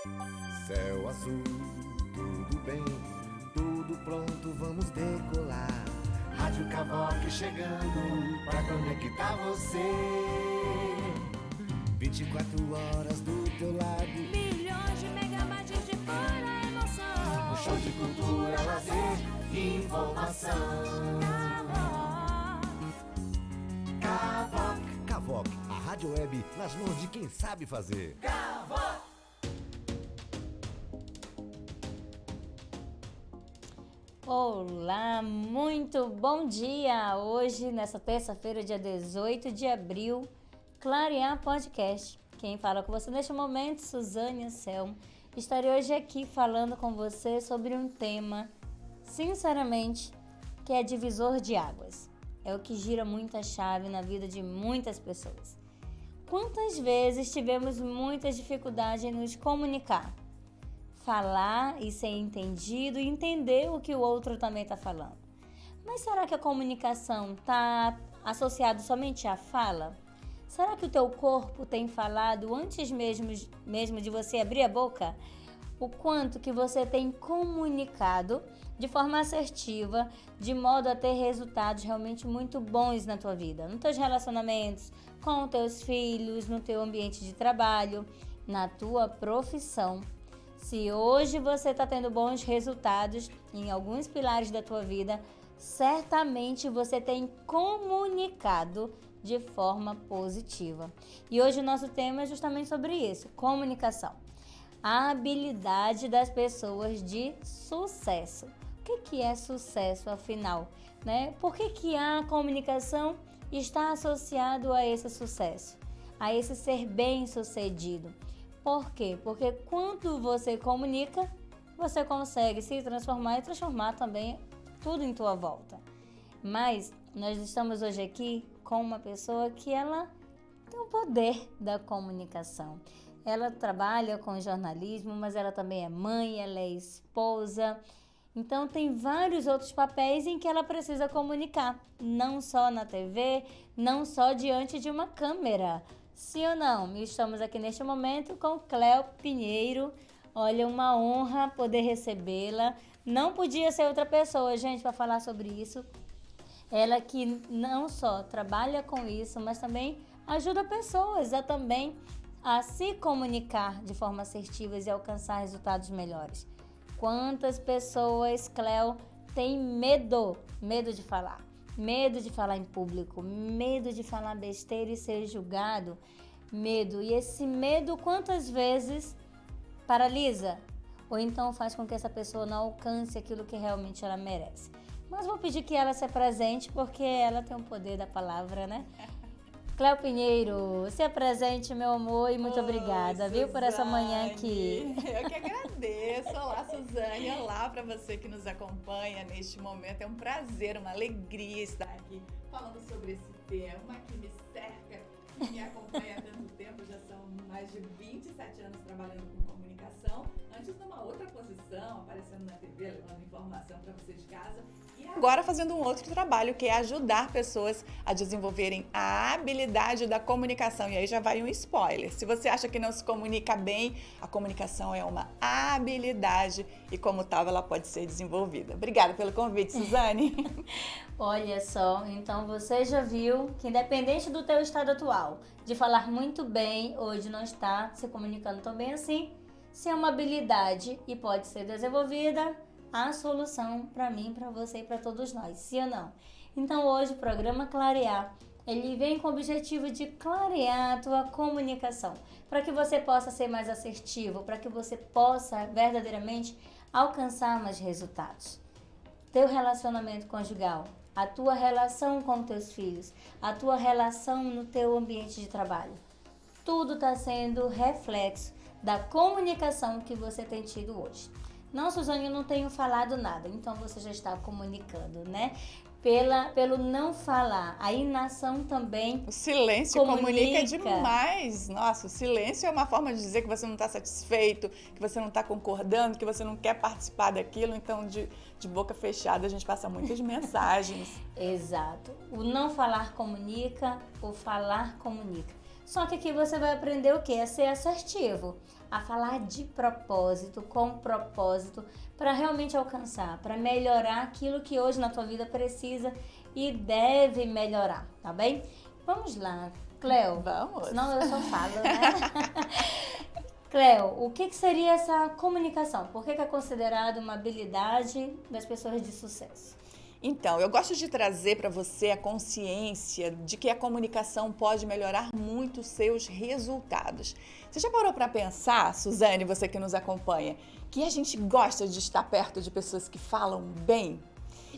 Céu azul, tudo bem, tudo pronto, vamos decolar. Rádio Cavoque chegando pra conectar você. 24 horas do teu lado. Milhões de megabytes de pura emoção. Um show de cultura, lazer e informação. Cavoque. Cavoque, a rádio web nas mãos de quem sabe fazer. Cavoque. Olá, muito bom dia! Hoje, nessa terça-feira, dia 18 de abril, Clarear Podcast. Quem fala com você neste momento, Suzane Anselmo. Estarei hoje aqui falando com você sobre um tema, sinceramente, que é divisor de águas. É o que gira muita chave na vida de muitas pessoas. Quantas vezes tivemos muita dificuldade em nos comunicar? Falar e ser entendido e entender o que o outro também está falando. Mas será que a comunicação está associada somente à fala? Será que o teu corpo tem falado antes mesmo de você abrir a boca? O quanto que você tem comunicado de forma assertiva, de modo a ter resultados realmente muito bons na tua vida, nos teus relacionamentos, com os teus filhos, no teu ambiente de trabalho, na tua profissão. Se hoje você está tendo bons resultados em alguns pilares da tua vida, certamente você tem comunicado de forma positiva. E hoje o nosso tema é justamente sobre isso, comunicação. A habilidade das pessoas de sucesso. O que é sucesso, afinal? Por que a comunicação está associada a esse sucesso, a esse ser bem-sucedido? Por quê? Porque quando você comunica, você consegue se transformar e transformar também tudo em tua volta. Mas nós estamos hoje aqui com uma pessoa que ela tem o poder da comunicação. Ela trabalha com jornalismo, mas ela também é mãe, ela é esposa. Então tem vários outros papéis em que ela precisa comunicar, não só na TV, não só diante de uma câmera. Sim ou não? Estamos aqui neste momento com Cléo Pinheiro. Olha, uma honra poder recebê-la. Não podia ser outra pessoa, gente, para falar sobre isso. Ela que não só trabalha com isso, mas também ajuda pessoas a se comunicar de forma assertiva e alcançar resultados melhores. Quantas pessoas, Cléo, têm medo de falar? Medo de falar em público, medo de falar besteira e ser julgado, medo. E esse medo quantas vezes paralisa? Ou então faz com que essa pessoa não alcance aquilo que realmente ela merece. Mas vou pedir que ela se apresente porque ela tem o poder da palavra, né? Cléo Pinheiro, se apresente, meu amor, e muito obrigada, Suzane, viu, por essa manhã aqui. Eu que agradeço. Olá, Suzane. Olá para você que nos acompanha neste momento. É um prazer, uma alegria estar aqui falando sobre esse tema que me cerca, que me acompanha há tanto tempo. Já são mais de 27 anos trabalhando com comunicação. Antes numa outra posição, aparecendo na TV, levando informação para você de casa. E agora fazendo um outro trabalho, que é ajudar pessoas a desenvolverem a habilidade da comunicação. E aí já vai um spoiler. Se você acha que não se comunica bem, a comunicação é uma habilidade e, como tal, ela pode ser desenvolvida. Obrigada pelo convite, Suzane. Olha só, então você já viu que independente do teu estado atual, de falar muito bem ou de não estar se comunicando tão bem assim, se é uma habilidade e pode ser desenvolvida, a solução para mim, para você e para todos nós, sim ou não? Então hoje o programa Clarear, ele vem com o objetivo de clarear a tua comunicação, para que você possa ser mais assertivo, para que você possa verdadeiramente alcançar mais resultados. Teu relacionamento conjugal, a tua relação com teus filhos, a tua relação no teu ambiente de trabalho, tudo está sendo reflexo da comunicação que você tem tido hoje. Não, Suzane, eu não tenho falado nada, então você já está comunicando, né? Pelo não falar, a inação também. O silêncio comunica demais. Nossa, o silêncio é uma forma de dizer que você não está satisfeito, que você não está concordando, que você não quer participar daquilo. Então, de boca fechada, a gente passa muitas mensagens. Exato. O não falar comunica, o falar comunica. Só que aqui você vai aprender o quê? A ser assertivo, a falar de propósito, com propósito, para realmente alcançar, para melhorar aquilo que hoje na tua vida precisa e deve melhorar, tá bem? Vamos lá, Cleo. Vamos. Senão eu só falo, né? Cleo, o que seria essa comunicação? Por que é considerado uma habilidade das pessoas de sucesso? Então, eu gosto de trazer para você a consciência de que a comunicação pode melhorar muito os seus resultados. Você já parou para pensar, Suzane, você que nos acompanha, que a gente gosta de estar perto de pessoas que falam bem?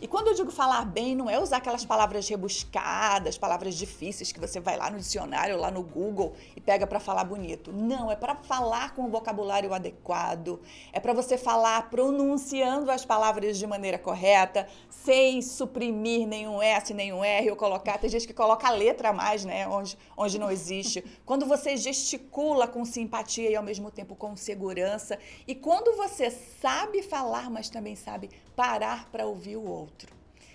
E quando eu digo falar bem, não é usar aquelas palavras rebuscadas, palavras difíceis que você vai lá no dicionário, lá no Google e pega para falar bonito. Não, é para falar com o vocabulário adequado, é para você falar pronunciando as palavras de maneira correta, sem suprimir nenhum S, nenhum R ou colocar. Tem gente que coloca a letra a mais, né, onde não existe. Quando você gesticula com simpatia e ao mesmo tempo com segurança. E quando você sabe falar, mas também sabe parar para ouvir o outro.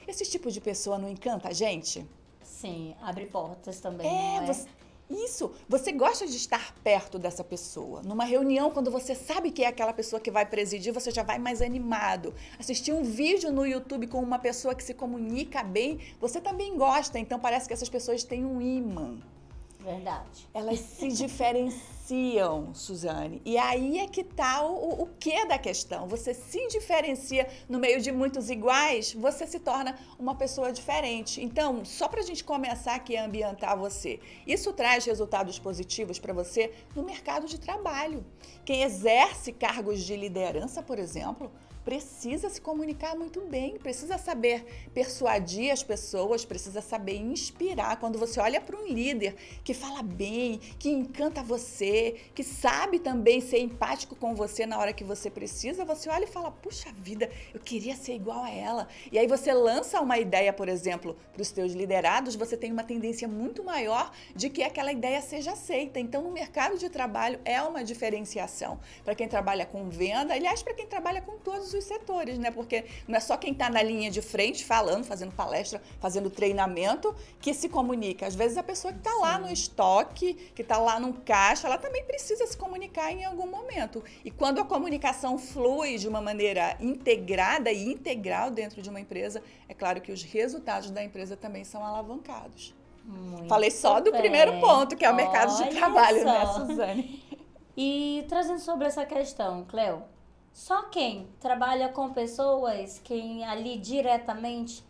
Esse tipo de pessoa não encanta a gente? Sim, abre portas também, não é? Isso, você gosta de estar perto dessa pessoa. Numa reunião, quando você sabe que é aquela pessoa que vai presidir, você já vai mais animado. Assistir um vídeo no YouTube com uma pessoa que se comunica bem, você também gosta. Então parece que essas pessoas têm um ímã. Verdade. Elas se diferenciam, Suzane. E aí é que tá o quê da questão. Você se diferencia no meio de muitos iguais, você se torna uma pessoa diferente. Então, só pra gente começar aqui a ambientar você, isso traz resultados positivos para você no mercado de trabalho. Quem exerce cargos de liderança, por exemplo, precisa se comunicar muito bem, precisa saber persuadir as pessoas, precisa saber inspirar. Quando você olha para um líder que fala bem, que encanta você, que sabe também ser empático com você na hora que você precisa, você olha e fala, puxa vida, eu queria ser igual a ela. E aí você lança uma ideia, por exemplo, para os teus liderados, você tem uma tendência muito maior de que aquela ideia seja aceita. Então, no mercado de trabalho é uma diferenciação. Para quem trabalha com venda, aliás, para quem trabalha com todos os setores, né? Porque não é só quem está na linha de frente falando, fazendo palestra, fazendo treinamento que se comunica. Às vezes a pessoa que está lá no estoque, que está lá no caixa, ela também precisa se comunicar em algum momento. E quando a comunicação flui de uma maneira integrada e integral dentro de uma empresa, é claro que os resultados da empresa também são alavancados. Muito Falei só do bem. primeiro ponto, que é o mercado de Olha trabalho, né, só. Suzane? E trazendo sobre essa questão, Cleo, só quem trabalha com pessoas, quem ali diretamente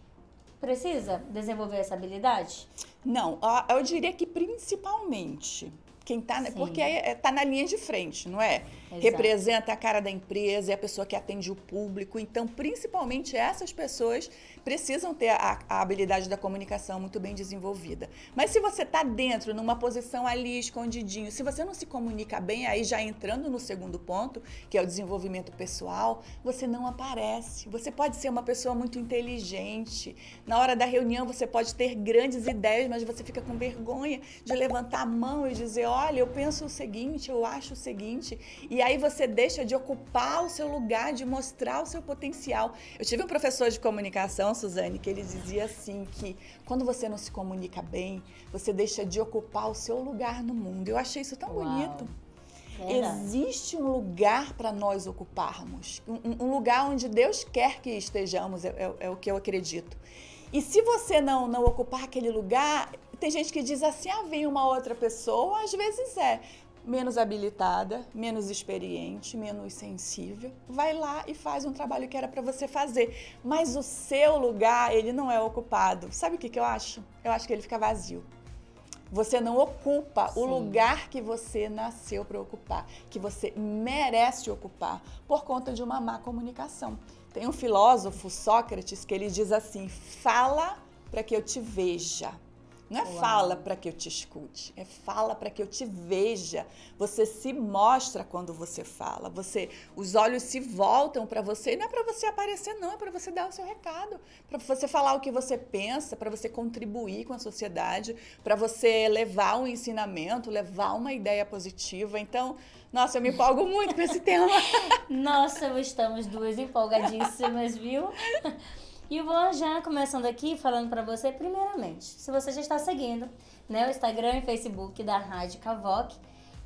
precisa desenvolver essa habilidade? Não, eu diria que principalmente quem está, Sim. porque está na linha de frente, não é? Exato. Representa a cara da empresa, é a pessoa que atende o público. Então, principalmente essas pessoas precisam ter a habilidade da comunicação muito bem desenvolvida. Mas se você está dentro, numa posição ali, escondidinho, se você não se comunica bem, aí já entrando no segundo ponto, que é o desenvolvimento pessoal, você não aparece. Você pode ser uma pessoa muito inteligente. Na hora da reunião, você pode ter grandes ideias, mas você fica com vergonha de levantar a mão e dizer, olha, eu penso o seguinte, eu acho o seguinte. E aí você deixa de ocupar o seu lugar, de mostrar o seu potencial. Eu tive um professor de comunicação, Suzane, que ele dizia assim, que quando você não se comunica bem, você deixa de ocupar o seu lugar no mundo. Eu achei isso tão bonito. Verdade. Existe um lugar para nós ocuparmos, um lugar onde Deus quer que estejamos, é o que eu acredito. E se você não ocupar aquele lugar, tem gente que diz assim, vem uma outra pessoa, às vezes menos habilitada, menos experiente, menos sensível, vai lá e faz um trabalho que era para você fazer. Mas o seu lugar, ele não é ocupado. Sabe o que eu acho? Eu acho que ele fica vazio. Você não ocupa o lugar que você nasceu para ocupar, que você merece ocupar, por conta de uma má comunicação. Tem um filósofo, Sócrates, que ele diz assim, fala para que eu te veja. Não é fala para que eu te escute, é fala para que eu te veja. Você se mostra quando você fala, os olhos se voltam para você, e não é para você aparecer não, é para você dar o seu recado, para você falar o que você pensa, para você contribuir com a sociedade, para você levar um ensinamento, levar uma ideia positiva. Então, nossa, eu me empolgo muito com esse tema. Nossa, estamos duas empolgadíssimas, viu? E eu vou já começando aqui falando para você, primeiramente, se você já está seguindo, né, o Instagram e Facebook da Rádio Cavoc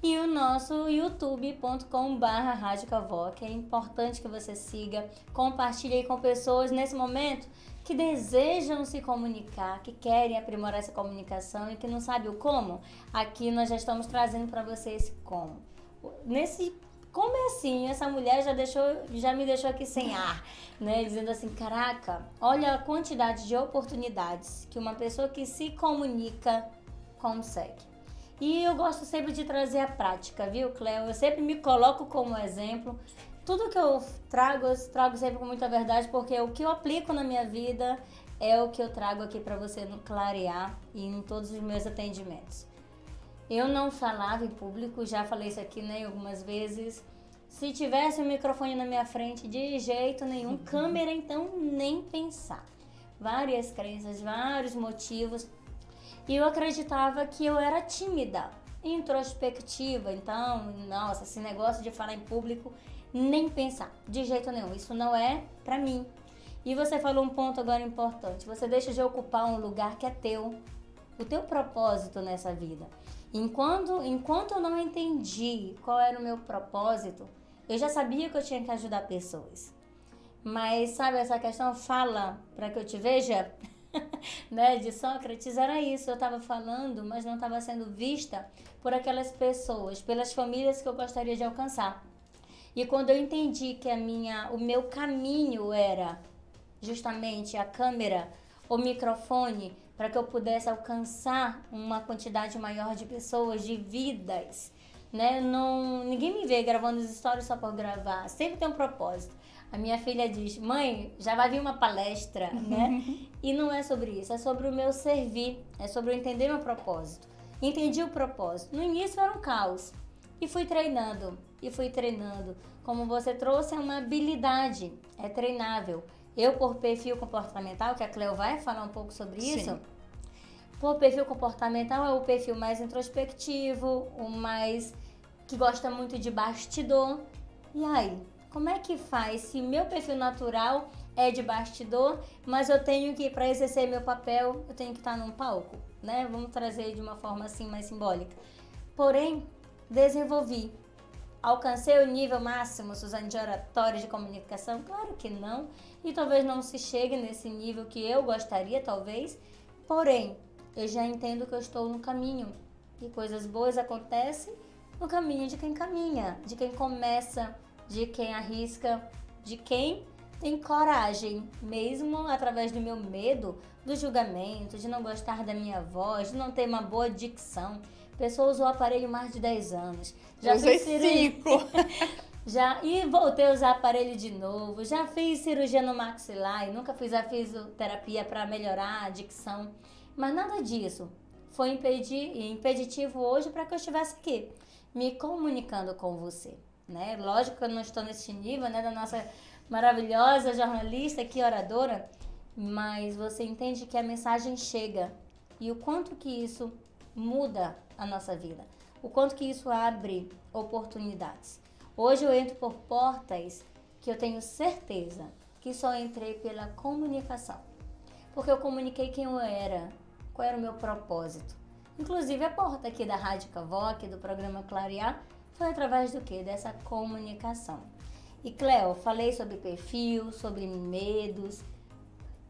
e o nosso youtube.com/Rádio Cavoc. É importante que você siga, compartilhe aí com pessoas nesse momento que desejam se comunicar, que querem aprimorar essa comunicação e que não sabem o como. Aqui nós já estamos trazendo para você esse como. Nesse comecinho, essa mulher já me deixou aqui sem ar, né? Dizendo assim, caraca, olha a quantidade de oportunidades que uma pessoa que se comunica consegue. E eu gosto sempre de trazer a prática, viu, Cleo? Eu sempre me coloco como exemplo. Tudo que eu trago sempre com muita verdade, porque o que eu aplico na minha vida é o que eu trago aqui para você no Clarear e em todos os meus atendimentos. Eu não falava em público, já falei isso aqui, né, algumas vezes. Se tivesse um microfone na minha frente, de jeito nenhum. Câmera, então, nem pensar. Várias crenças, vários motivos. E eu acreditava que eu era tímida, introspectiva. Então, nossa, esse negócio de falar em público, nem pensar. De jeito nenhum. Isso não é pra mim. E você falou um ponto agora importante. Você deixa de ocupar um lugar que é teu. O teu propósito nessa vida. Enquanto eu não entendi qual era o meu propósito, eu já sabia que eu tinha que ajudar pessoas. Mas sabe essa questão, fala para que eu te veja, né, de Sócrates, era isso. Eu estava falando, mas não estava sendo vista por aquelas pessoas, pelas famílias que eu gostaria de alcançar. E quando eu entendi que o meu caminho era justamente a câmera, o microfone, para que eu pudesse alcançar uma quantidade maior de pessoas, de vidas, né? Ninguém me vê gravando as histórias só por gravar, sempre tem um propósito. A minha filha diz, mãe, já vai vir uma palestra, né? E não é sobre isso, é sobre o meu servir, é sobre eu entender meu propósito. Entendi o propósito. No início era um caos, e fui treinando. Como você trouxe, é uma habilidade, é treinável. Eu, por perfil comportamental, que a Cleo vai falar um pouco sobre isso, por perfil comportamental é o perfil mais introspectivo, o mais que gosta muito de bastidor. E aí, como é que faz se meu perfil natural é de bastidor, mas eu tenho que, para exercer meu papel, eu tenho que estar num palco, né? Vamos trazer de uma forma assim mais simbólica. Porém, desenvolvi. Alcancei o nível máximo, Suzane, de oratória, de comunicação? Claro que não. E talvez não se chegue nesse nível que eu gostaria, talvez. Porém, eu já entendo que eu estou no caminho. E coisas boas acontecem no caminho de quem caminha, de quem começa, de quem arrisca, de quem tem coragem, mesmo através do meu medo, do julgamento, de não gostar da minha voz, de não ter uma boa dicção. A pessoa usou o aparelho mais de 10 anos. Já usei 5. E voltei a usar o aparelho de novo. Já fiz cirurgia no maxilar e nunca fiz a fisioterapia para melhorar a dicção. Mas nada disso foi impeditivo hoje para que eu estivesse aqui, me comunicando com você, né? Lógico que eu não estou nesse nível, né, da nossa maravilhosa jornalista aqui, oradora, mas você entende que a mensagem chega e o quanto que isso muda a nossa vida, o quanto que isso abre oportunidades. Hoje eu entro por portas que eu tenho certeza que só entrei pela comunicação, porque eu comuniquei quem eu era, qual era o meu propósito. Inclusive a porta aqui da Rádio Cavoc, do programa Clarear, foi através do quê? Dessa comunicação. E Cleo, falei sobre perfil, sobre medos.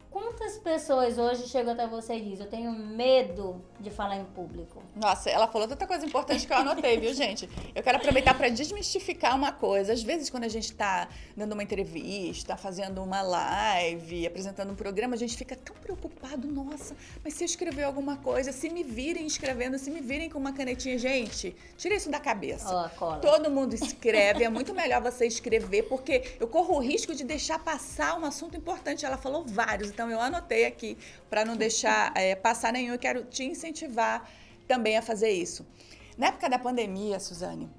Quantas pessoas hoje chegam até você e dizem, eu tenho medo de falar em público? Nossa, ela falou tanta coisa importante que eu anotei, viu, gente? Eu quero aproveitar para desmistificar uma coisa. Às vezes, quando a gente está dando uma entrevista, fazendo uma live, apresentando um programa, a gente fica tão preocupado. Nossa, mas se eu escrever alguma coisa, se me virem escrevendo, se me virem com uma canetinha, gente, tira isso da cabeça. Cola. Todo mundo escreve, é muito melhor você escrever, porque eu corro o risco de deixar passar um assunto importante. Ela falou vários, então eu anotei aqui para não deixar passar nenhum. Eu quero te incentivar também a fazer isso. Na época da pandemia, Suzane,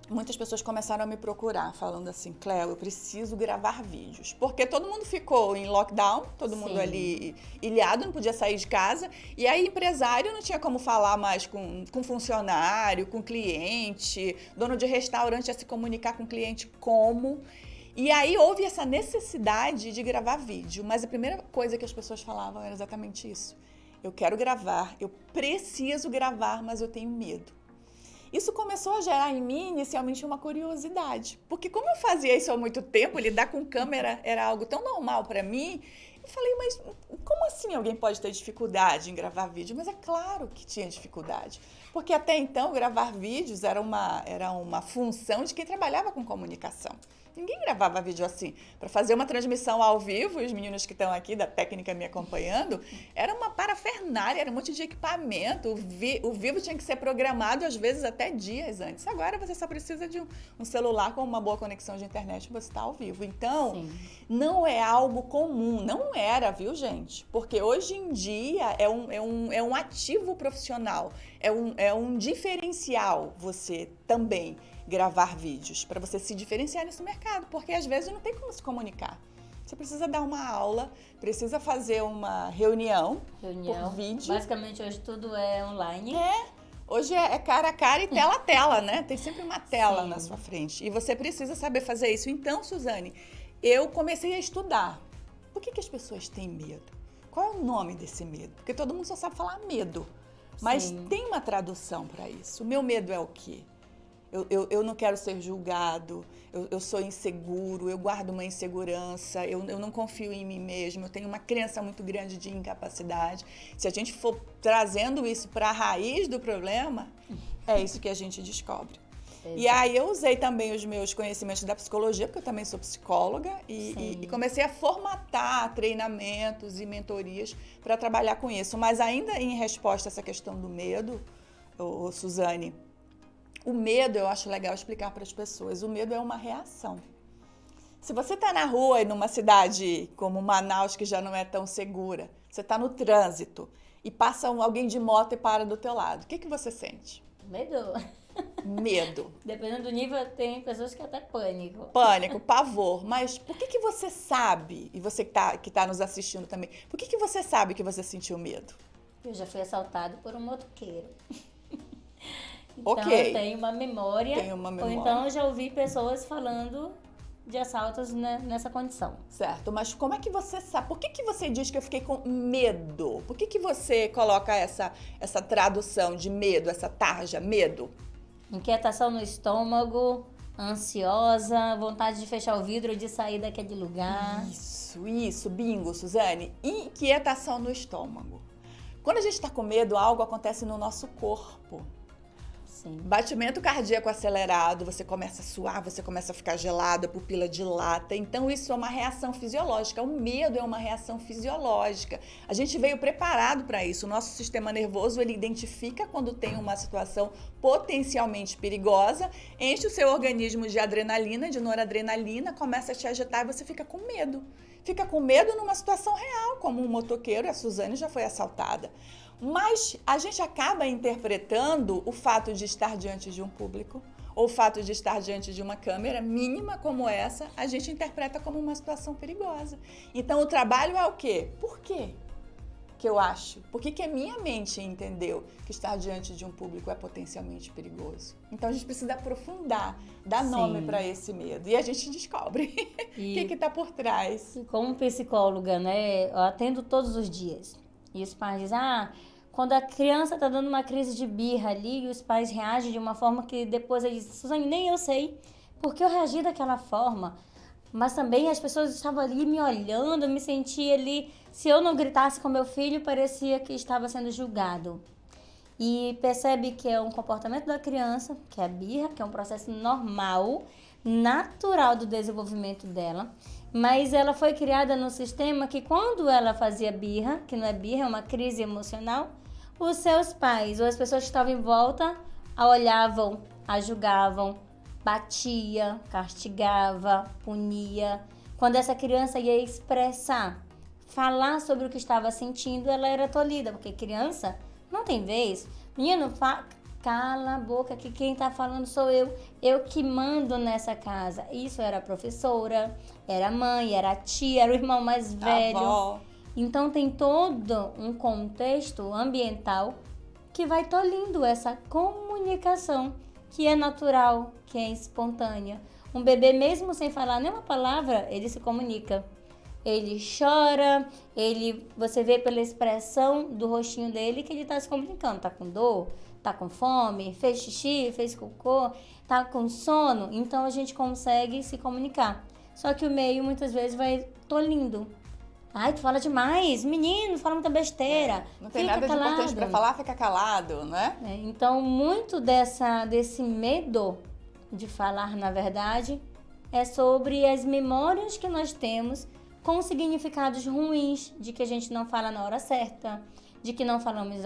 muitas pessoas começaram a me procurar, falando assim, Cleo, eu preciso gravar vídeos. Porque todo mundo ficou em lockdown, todo mundo ali ilhado, não podia sair de casa. E aí, empresário não tinha como falar mais com funcionário, com cliente, dono de restaurante ia se comunicar com cliente como. E aí houve essa necessidade de gravar vídeo, mas a primeira coisa que as pessoas falavam era exatamente isso. Eu quero gravar, eu preciso gravar, mas eu tenho medo. Isso começou a gerar em mim, inicialmente, uma curiosidade. Porque como eu fazia isso há muito tempo, lidar com câmera era algo tão normal para mim, eu falei, mas como assim alguém pode ter dificuldade em gravar vídeo? Mas é claro que tinha dificuldade. Porque até então, gravar vídeos era uma função de quem trabalhava com comunicação. Ninguém gravava vídeo assim. Para fazer uma transmissão ao vivo, e os meninos que estão aqui da técnica me acompanhando, era uma parafernália, era um monte de equipamento. O vivo tinha que ser programado, às vezes, até dias antes. Agora você só precisa de um celular com uma boa conexão de internet e você está ao vivo. Então, Sim. não é algo comum. Não era, viu, gente? Porque hoje em dia é um ativo profissional, é um diferencial você também gravar vídeos, para você se diferenciar nesse mercado, porque às vezes não tem como se comunicar. Você precisa dar uma aula, precisa fazer uma reunião por vídeo. Basicamente hoje tudo é online. Hoje é cara a cara e tela a tela, né? Tem sempre uma tela Sim. na sua frente. E você precisa saber fazer isso. Então, Suzane, eu comecei a estudar. Por que as pessoas têm medo? Qual é o nome desse medo? Porque todo mundo só sabe falar medo. Mas Sim. tem uma tradução para isso. O meu medo é o quê? Eu não quero ser julgado, eu sou inseguro, eu guardo uma insegurança, eu não confio em mim mesmo, eu tenho uma crença muito grande de incapacidade. Se a gente for trazendo isso para a raiz do problema, é isso que a gente descobre. E aí eu usei também os meus conhecimentos da psicologia, porque eu também sou psicóloga, e comecei a formatar treinamentos e mentorias para trabalhar com isso. Mas ainda em resposta a essa questão do medo, Suzane, o medo, eu acho legal explicar para as pessoas, o medo é uma reação. Se você está na rua e numa cidade como Manaus, que já não é tão segura, você está no trânsito e passa alguém de moto e para do teu lado, o que você sente? Medo. Medo. Dependendo do nível, tem pessoas que até pânico. Pânico, pavor. Mas por que você sabe, e você que tá nos assistindo também, por que você sabe que você sentiu medo? Eu já fui assaltado por um motoqueiro. Então Ok. eu tenho uma memória. Tem uma memória. Ou então eu já ouvi pessoas falando de assaltos nessa condição. Certo, mas como é que você sabe? Por que você diz que eu fiquei com medo? Por que você coloca essa tradução de medo, essa tarja, medo? Inquietação no estômago, ansiosa, vontade de fechar o vidro e de sair daquele lugar. Isso, bingo, Suzane. Inquietação no estômago. Quando a gente está com medo, algo acontece no nosso corpo. Sim. Batimento cardíaco acelerado, você começa a suar, você começa a ficar gelado, a pupila dilata. Então, isso é uma reação fisiológica. O medo é uma reação fisiológica. A gente veio preparado para isso. O nosso sistema nervoso, ele identifica quando tem uma situação potencialmente perigosa, enche o seu organismo de adrenalina, de noradrenalina, começa a te agitar e você fica com medo. Fica com medo numa situação real, como um motoqueiro, a Suzane já foi assaltada. Mas a gente acaba interpretando o fato de estar diante de um público ou o fato de estar diante de uma câmera mínima como essa, a gente interpreta como uma situação perigosa. Então, o trabalho é o quê? Por quê que eu acho? Por que a minha mente entendeu que estar diante de um público é potencialmente perigoso? Então, a gente precisa aprofundar, dar nome para esse medo. E a gente descobre o que está por trás. Como psicóloga, né, eu atendo todos os dias. E os pais dizem, quando a criança tá dando uma crise de birra ali, e os pais reagem de uma forma que depois eles dizem, Suzane, nem eu sei porque eu reagi daquela forma. Mas também as pessoas estavam ali me olhando, eu me sentia ali, se eu não gritasse com meu filho, parecia que estava sendo julgado. E percebe que é um comportamento da criança, que é a birra, que é um processo normal, natural do desenvolvimento dela. Mas ela foi criada num sistema que quando ela fazia birra, que não é birra, é uma crise emocional, os seus pais ou as pessoas que estavam em volta a olhavam, a julgavam, batia, castigava, punia. Quando essa criança ia expressar, falar sobre o que estava sentindo, ela era tolhida, porque criança não tem vez. Menino, cala a boca, que quem tá falando sou eu que mando nessa casa. Isso era a professora, era a mãe, era a tia, era o irmão mais velho. Avó. Então tem todo um contexto ambiental que vai tolhindo essa comunicação que é natural, que é espontânea. Um bebê, mesmo sem falar nenhuma palavra, ele se comunica. Ele chora, você vê pela expressão do rostinho dele que ele está se comunicando. Tá com dor, tá com fome, fez xixi, fez cocô, tá com sono. Então a gente consegue se comunicar. Só que o meio muitas vezes vai tolindo. Ai, tu fala demais, menino, fala muita besteira. Não tem fica nada calado. de importante pra falar, fica calado, né? Então, muito desse medo de falar, na verdade, é sobre as memórias que nós temos com significados ruins, de que a gente não fala na hora certa, de que não falamos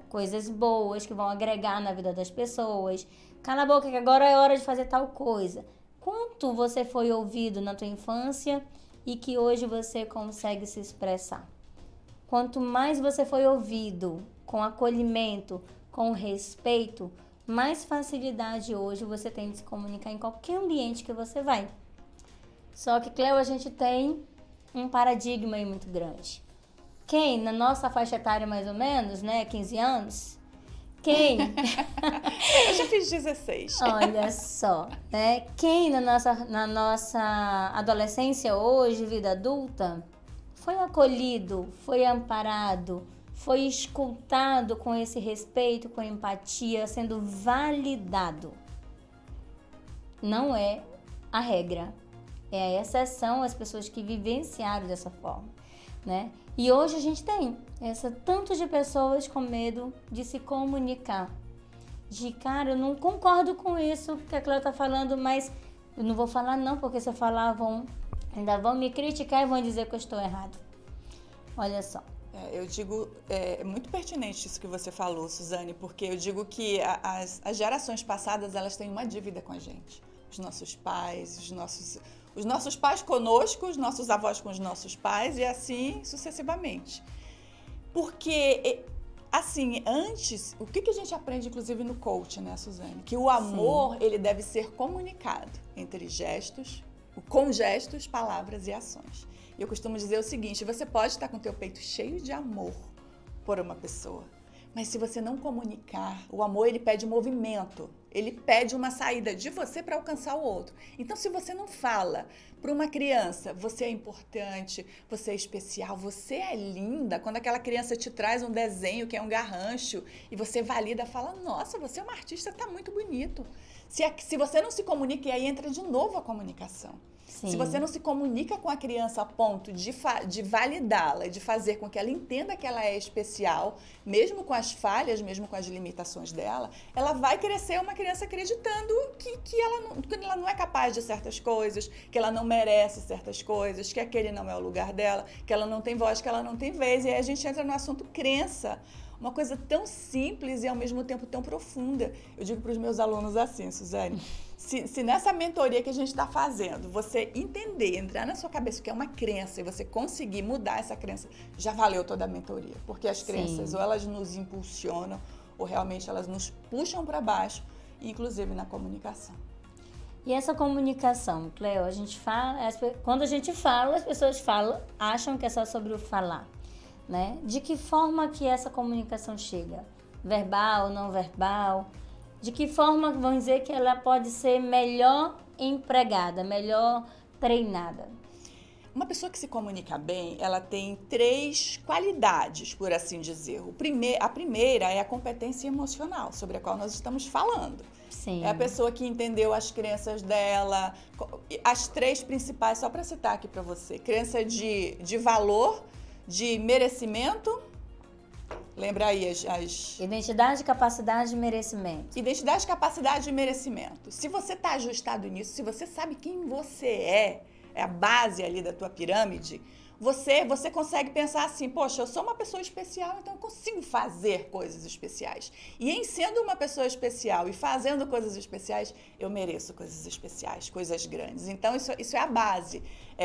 coisas boas que vão agregar na vida das pessoas. Cala a boca que agora é hora de fazer tal coisa. Quanto você foi ouvido na tua infância e que hoje você consegue se expressar? Quanto mais você foi ouvido com acolhimento, com respeito, mais facilidade hoje você tem de se comunicar em qualquer ambiente que você vai. Só que, Cleo, a gente tem um paradigma aí muito grande. Quem, na nossa faixa etária mais ou menos, né, 15 anos, quem... Eu já fiz 16. Olha só, né? Quem na nossa adolescência hoje, vida adulta, foi acolhido, foi amparado, foi escutado com esse respeito, com empatia, sendo validado. Não é a regra, é a exceção as pessoas que vivenciaram dessa forma, né? E hoje a gente tem tanto de pessoas com medo de se comunicar. De, cara, eu não concordo com isso que a Cleo tá falando, mas eu não vou falar não, porque se eu falar, ainda vão me criticar e vão dizer que eu estou errado. Olha só. Eu digo, é muito pertinente isso que você falou, Suzane, porque eu digo que as gerações passadas, elas têm uma dívida com a gente. Os nossos pais, os nossos pais conosco, os nossos avós com os nossos pais e assim sucessivamente. Porque, assim, antes, o que a gente aprende, inclusive, no coach, né, Suzane? Que o amor, ele deve ser comunicado entre gestos, com gestos, palavras e ações. E eu costumo dizer o seguinte, você pode estar com o teu peito cheio de amor por uma pessoa, mas se você não comunicar, o amor, ele pede movimento, ele pede uma saída de você para alcançar o outro. Então, se você não fala para uma criança, você é importante, você é especial, você é linda, quando aquela criança te traz um desenho que é um garrancho e você valida, fala, nossa, você é uma artista, tá muito bonito. Se você não se comunica, e aí entra de novo a comunicação. Sim. Se você não se comunica com a criança a ponto de validá-la, de fazer com que ela entenda que ela é especial, mesmo com as falhas, mesmo com as limitações dela, ela vai crescer uma criança acreditando que ela não é capaz de certas coisas, que ela não merece certas coisas, que aquele não é o lugar dela, que ela não tem voz, que ela não tem vez. E aí a gente entra no assunto crença. Uma coisa tão simples e ao mesmo tempo tão profunda. Eu digo para os meus alunos assim, Suzane, se nessa mentoria que a gente está fazendo, você entender, entrar na sua cabeça o que é uma crença e você conseguir mudar essa crença, já valeu toda a mentoria. Porque as crenças, ou elas nos impulsionam, ou realmente elas nos puxam para baixo, inclusive na comunicação. E essa comunicação, Cleo, quando a gente fala, as pessoas acham que é só sobre o falar. Né? De que forma que essa comunicação chega? Verbal, não verbal? De que forma, vamos dizer, que ela pode ser melhor empregada, melhor treinada? Uma pessoa que se comunica bem, ela tem 3 qualidades, por assim dizer. A primeira é a competência emocional, sobre a qual nós estamos falando. Sim. É a pessoa que entendeu as crenças dela, as 3 principais, só para citar aqui para você. Crença de valor, de merecimento, lembra aí as... Identidade, capacidade e merecimento. Identidade, capacidade e merecimento. Se você está ajustado nisso, se você sabe quem você é a base ali da tua pirâmide, você consegue pensar assim, poxa, eu sou uma pessoa especial, então eu consigo fazer coisas especiais. E em sendo uma pessoa especial e fazendo coisas especiais, eu mereço coisas especiais, coisas grandes. Então, isso é a base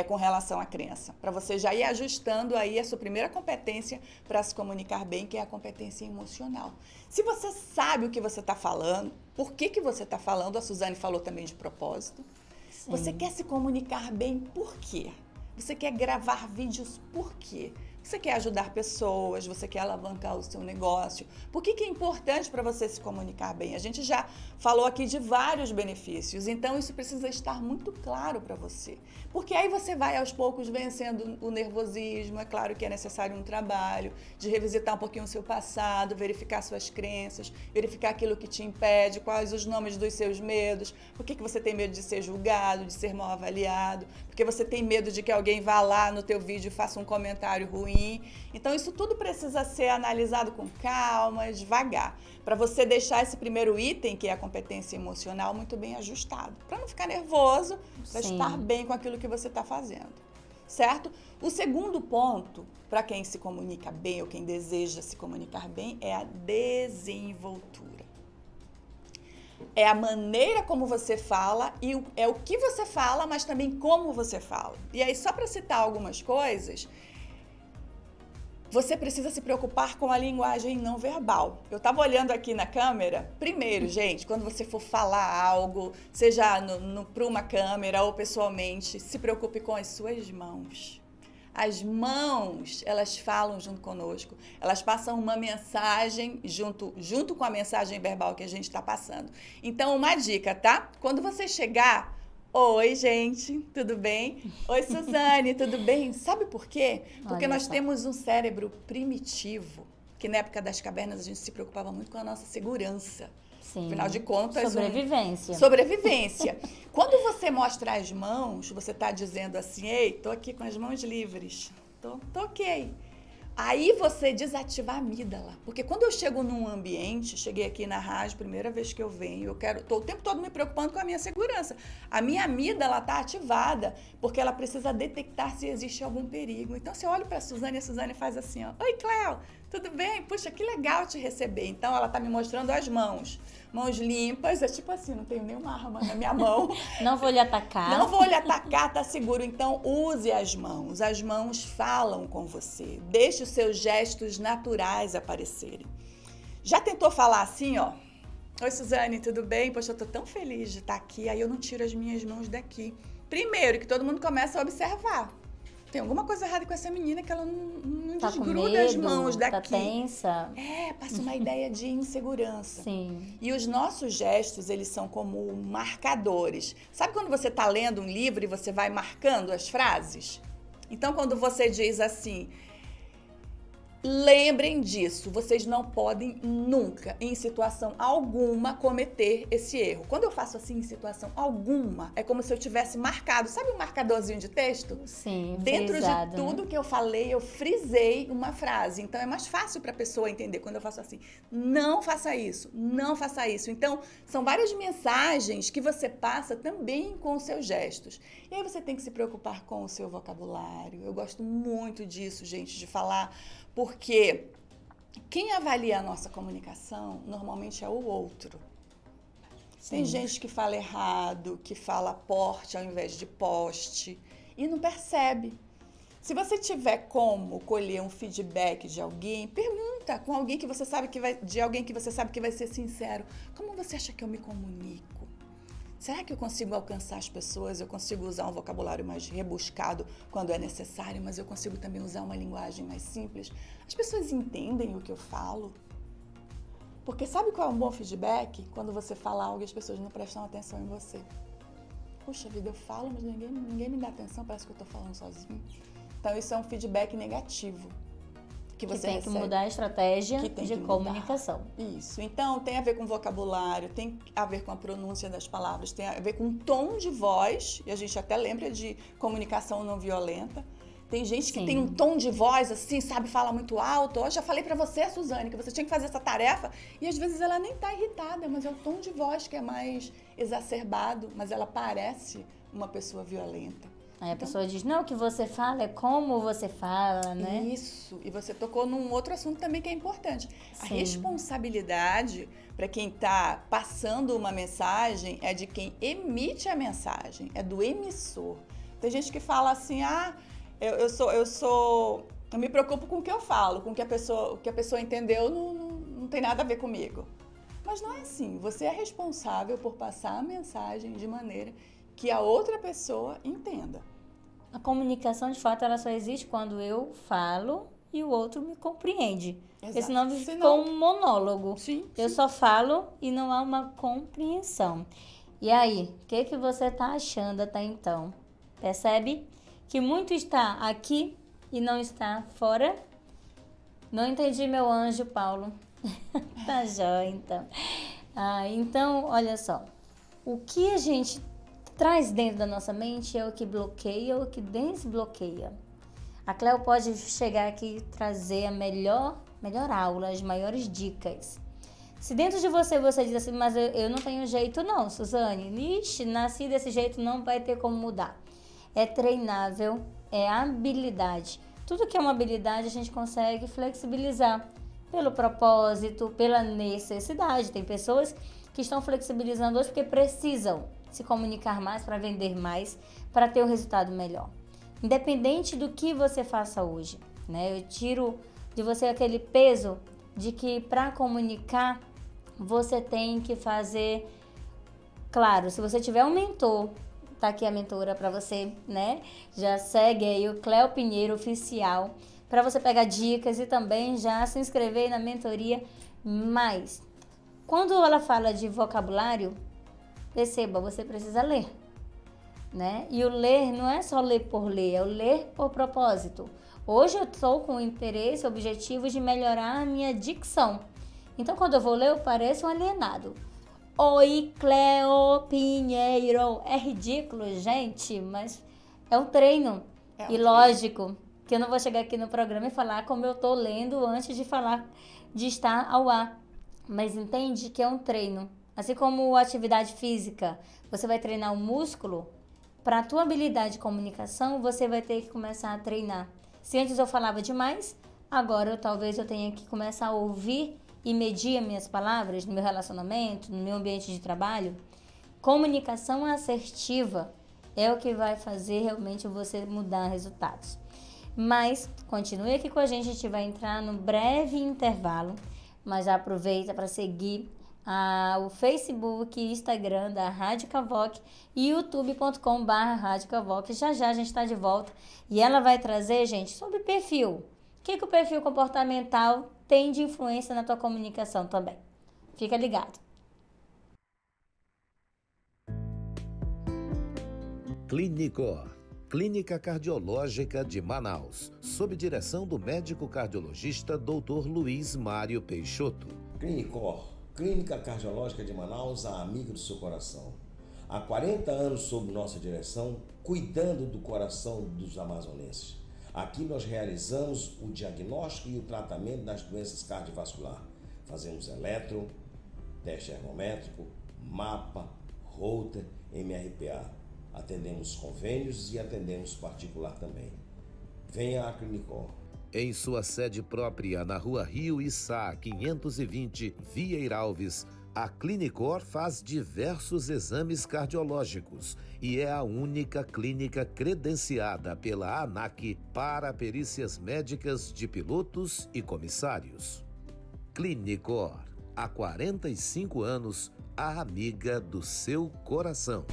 com relação à crença, para você já ir ajustando aí a sua primeira competência para se comunicar bem, que é a competência emocional. Se você sabe o que você está falando, por que você está falando, a Suzane falou também de propósito. Sim. Você quer se comunicar bem por quê? Você quer gravar vídeos por quê? Você quer ajudar pessoas, você quer alavancar o seu negócio. Por que é importante para você se comunicar bem? A gente já falou aqui de vários benefícios, então isso precisa estar muito claro para você. Porque aí você vai aos poucos vencendo o nervosismo. É claro que é necessário um trabalho de revisitar um pouquinho o seu passado, verificar suas crenças, verificar aquilo que te impede, quais os nomes dos seus medos, por que você tem medo de ser julgado, de ser mal avaliado, porque você tem medo de que alguém vá lá no teu vídeo e faça um comentário ruim. Então isso tudo precisa ser analisado com calma, devagar, para você deixar esse primeiro item, que é a competência emocional, muito bem ajustado, para não ficar nervoso, para estar bem com aquilo que você está fazendo, certo? O segundo ponto, para quem se comunica bem ou quem deseja se comunicar bem, é a desenvoltura. É a maneira como você fala e é o que você fala, mas também como você fala. E aí, só para citar algumas coisas, você precisa se preocupar com a linguagem não verbal. Eu estava olhando aqui na câmera. Primeiro, gente, quando você for falar algo, seja para uma câmera ou pessoalmente, se preocupe com as suas mãos. As mãos, elas falam junto conosco, elas passam uma mensagem junto com a mensagem verbal que a gente está passando. Então, uma dica, tá? Quando você chegar, oi, gente, tudo bem? Oi, Suzane, tudo bem? Sabe por quê? Porque nós temos um cérebro primitivo, que na época das cavernas a gente se preocupava muito com a nossa segurança. Sim. Afinal de contas... Sobrevivência. Sobrevivência. Quando você mostra as mãos, você está dizendo assim, ei, tô aqui com as mãos livres, tô ok. Aí você desativa a amígdala, porque quando eu chego num ambiente, cheguei aqui na rádio, primeira vez que eu venho, tô o tempo todo me preocupando com a minha segurança. A minha amígdala está ativada, porque ela precisa detectar se existe algum perigo. Então, você olha para a Suzane faz assim, ó, oi, Cléo, tudo bem? Puxa, que legal te receber. Então, ela está me mostrando as mãos limpas, é tipo assim, não tenho nenhuma arma na minha mão. Não vou lhe atacar. Não vou lhe atacar, tá seguro. Então, use as mãos falam com você. Deixe os seus gestos naturais aparecerem. Já tentou falar assim, ó? Oi, Suzane, tudo bem? Poxa, eu tô tão feliz de estar aqui, aí eu não tiro as minhas mãos daqui. Primeiro, que todo mundo começa a observar. Tem alguma coisa errada com essa menina que ela não tá desgruda as mãos daqui. Tá tensa. Passa uma ideia de insegurança. Sim. E os nossos gestos, eles são como marcadores. Sabe quando você está lendo um livro e você vai marcando as frases? Então, quando você diz assim, lembrem disso, vocês não podem nunca, em situação alguma, cometer esse erro. Quando eu faço assim, em situação alguma, é como se eu tivesse marcado, sabe um marcadorzinho de texto? Sim, Dentro frisado, de tudo que eu falei, eu frisei uma frase. Então, é mais fácil para a pessoa entender quando eu faço assim, não faça isso, não faça isso. Então, são várias mensagens que você passa também com os seus gestos. E aí você tem que se preocupar com o seu vocabulário. Eu gosto muito disso, gente, de falar, porque quem avalia a nossa comunicação normalmente é o outro. Sim. Tem gente que fala errado, que fala porte ao invés de poste e não percebe. Se você tiver como colher um feedback de alguém, pergunta com alguém que você sabe que vai ser sincero. Como você acha que eu me comunico? Será que eu consigo alcançar as pessoas? Eu consigo usar um vocabulário mais rebuscado quando é necessário, mas eu consigo também usar uma linguagem mais simples? As pessoas entendem o que eu falo? Porque sabe qual é um bom feedback? Quando você fala algo e as pessoas não prestam atenção em você. Puxa vida, eu falo, mas ninguém me dá atenção, parece que eu estou falando sozinho. Então, isso é um feedback negativo. Que você tem que mudar a estratégia de comunicação. Isso. Então, tem a ver com vocabulário, tem a ver com a pronúncia das palavras, tem a ver com o tom de voz, e a gente até lembra de comunicação não violenta. Tem gente que tem um tom de voz assim, sabe, fala muito alto. Eu já falei pra você, Suzane, que você tinha que fazer essa tarefa, e às vezes ela nem tá irritada, mas é o tom de voz que é mais exacerbado, mas ela parece uma pessoa violenta. Aí a pessoa diz, não, o que você fala é como você fala, né? Isso, e você tocou num outro assunto também que é importante. Sim. A responsabilidade para quem está passando uma mensagem é de quem emite a mensagem, é do emissor. Tem gente que fala assim, eu me preocupo com o que eu falo, com o que a pessoa entendeu não tem nada a ver comigo. Mas não é assim, você é responsável por passar a mensagem de maneira que a outra pessoa entenda. A comunicação, de fato, ela só existe quando eu falo e o outro me compreende. Porque Exato. senão ficou um monólogo. Sim. Eu só falo e não há uma compreensão. E aí, o que você está achando até então? Percebe que muito está aqui e não está fora? Não entendi, meu anjo, Paulo. Tá jóia, então. Então, olha só. O que a gente traz dentro da nossa mente é o que bloqueia ou o que desbloqueia. A Cleo pode chegar aqui e trazer a melhor aula, as maiores dicas. Se dentro de você diz assim, mas eu não tenho jeito não, Suzane. Ixi, nasci desse jeito, não vai ter como mudar. É treinável, é habilidade. Tudo que é uma habilidade a gente consegue flexibilizar pelo propósito, pela necessidade. Tem pessoas que estão flexibilizando hoje porque precisam se comunicar mais para vender mais, para ter um resultado melhor. Independente do que você faça hoje, né? Eu tiro de você aquele peso de que para comunicar você tem que fazer. Claro, se você tiver um mentor, tá aqui a mentora para você, né? Já segue aí o Cleo Pinheiro Oficial para você pegar dicas e também já se inscrever na mentoria. Mas quando ela fala de vocabulário, perceba, você precisa ler, né? E o ler não é só ler por ler, é o ler por propósito. Hoje eu estou com o interesse, objetivo de melhorar a minha dicção. Então, quando eu vou ler, eu pareço um alienado. Oi, Cleo Pinheiro. É ridículo, gente, mas é um treino. E lógico que eu não vou chegar aqui no programa e falar como eu estou lendo antes de falar, de estar ao ar. Mas entende que é um treino. Assim como a atividade física, você vai treinar o músculo, para a tua habilidade de comunicação, você vai ter que começar a treinar. Se antes eu falava demais, agora talvez eu tenha que começar a ouvir e medir as minhas palavras no meu relacionamento, no meu ambiente de trabalho. Comunicação assertiva é o que vai fazer realmente você mudar resultados. Mas continue aqui com a gente vai entrar no breve intervalo, mas já aproveita para seguir o Facebook e Instagram da Rádio Cavoc e youtube.com/Rádio Cavoc. Já a gente está de volta e ela vai trazer, gente, sobre perfil. O que o perfil comportamental tem de influência na tua comunicação também. Fica ligado. Clinicor, Clínica Cardiológica de Manaus, sob direção do médico cardiologista Dr. Luiz Mário Peixoto. Clinicor, Clínica Cardiológica de Manaus, a amiga do seu coração. Há 40 anos sob nossa direção, cuidando do coração dos amazonenses. Aqui nós realizamos o diagnóstico e o tratamento das doenças cardiovasculares. Fazemos eletro, teste ergométrico, mapa, Holter, MRPA. Atendemos convênios e atendemos particular também. Venha a Clinicor. Em sua sede própria, na Rua Rio Içá, 520, Vieiralves, a Clinicor faz diversos exames cardiológicos e é a única clínica credenciada pela ANAC para perícias médicas de pilotos e comissários. Clinicor, há 45 anos, a amiga do seu coração.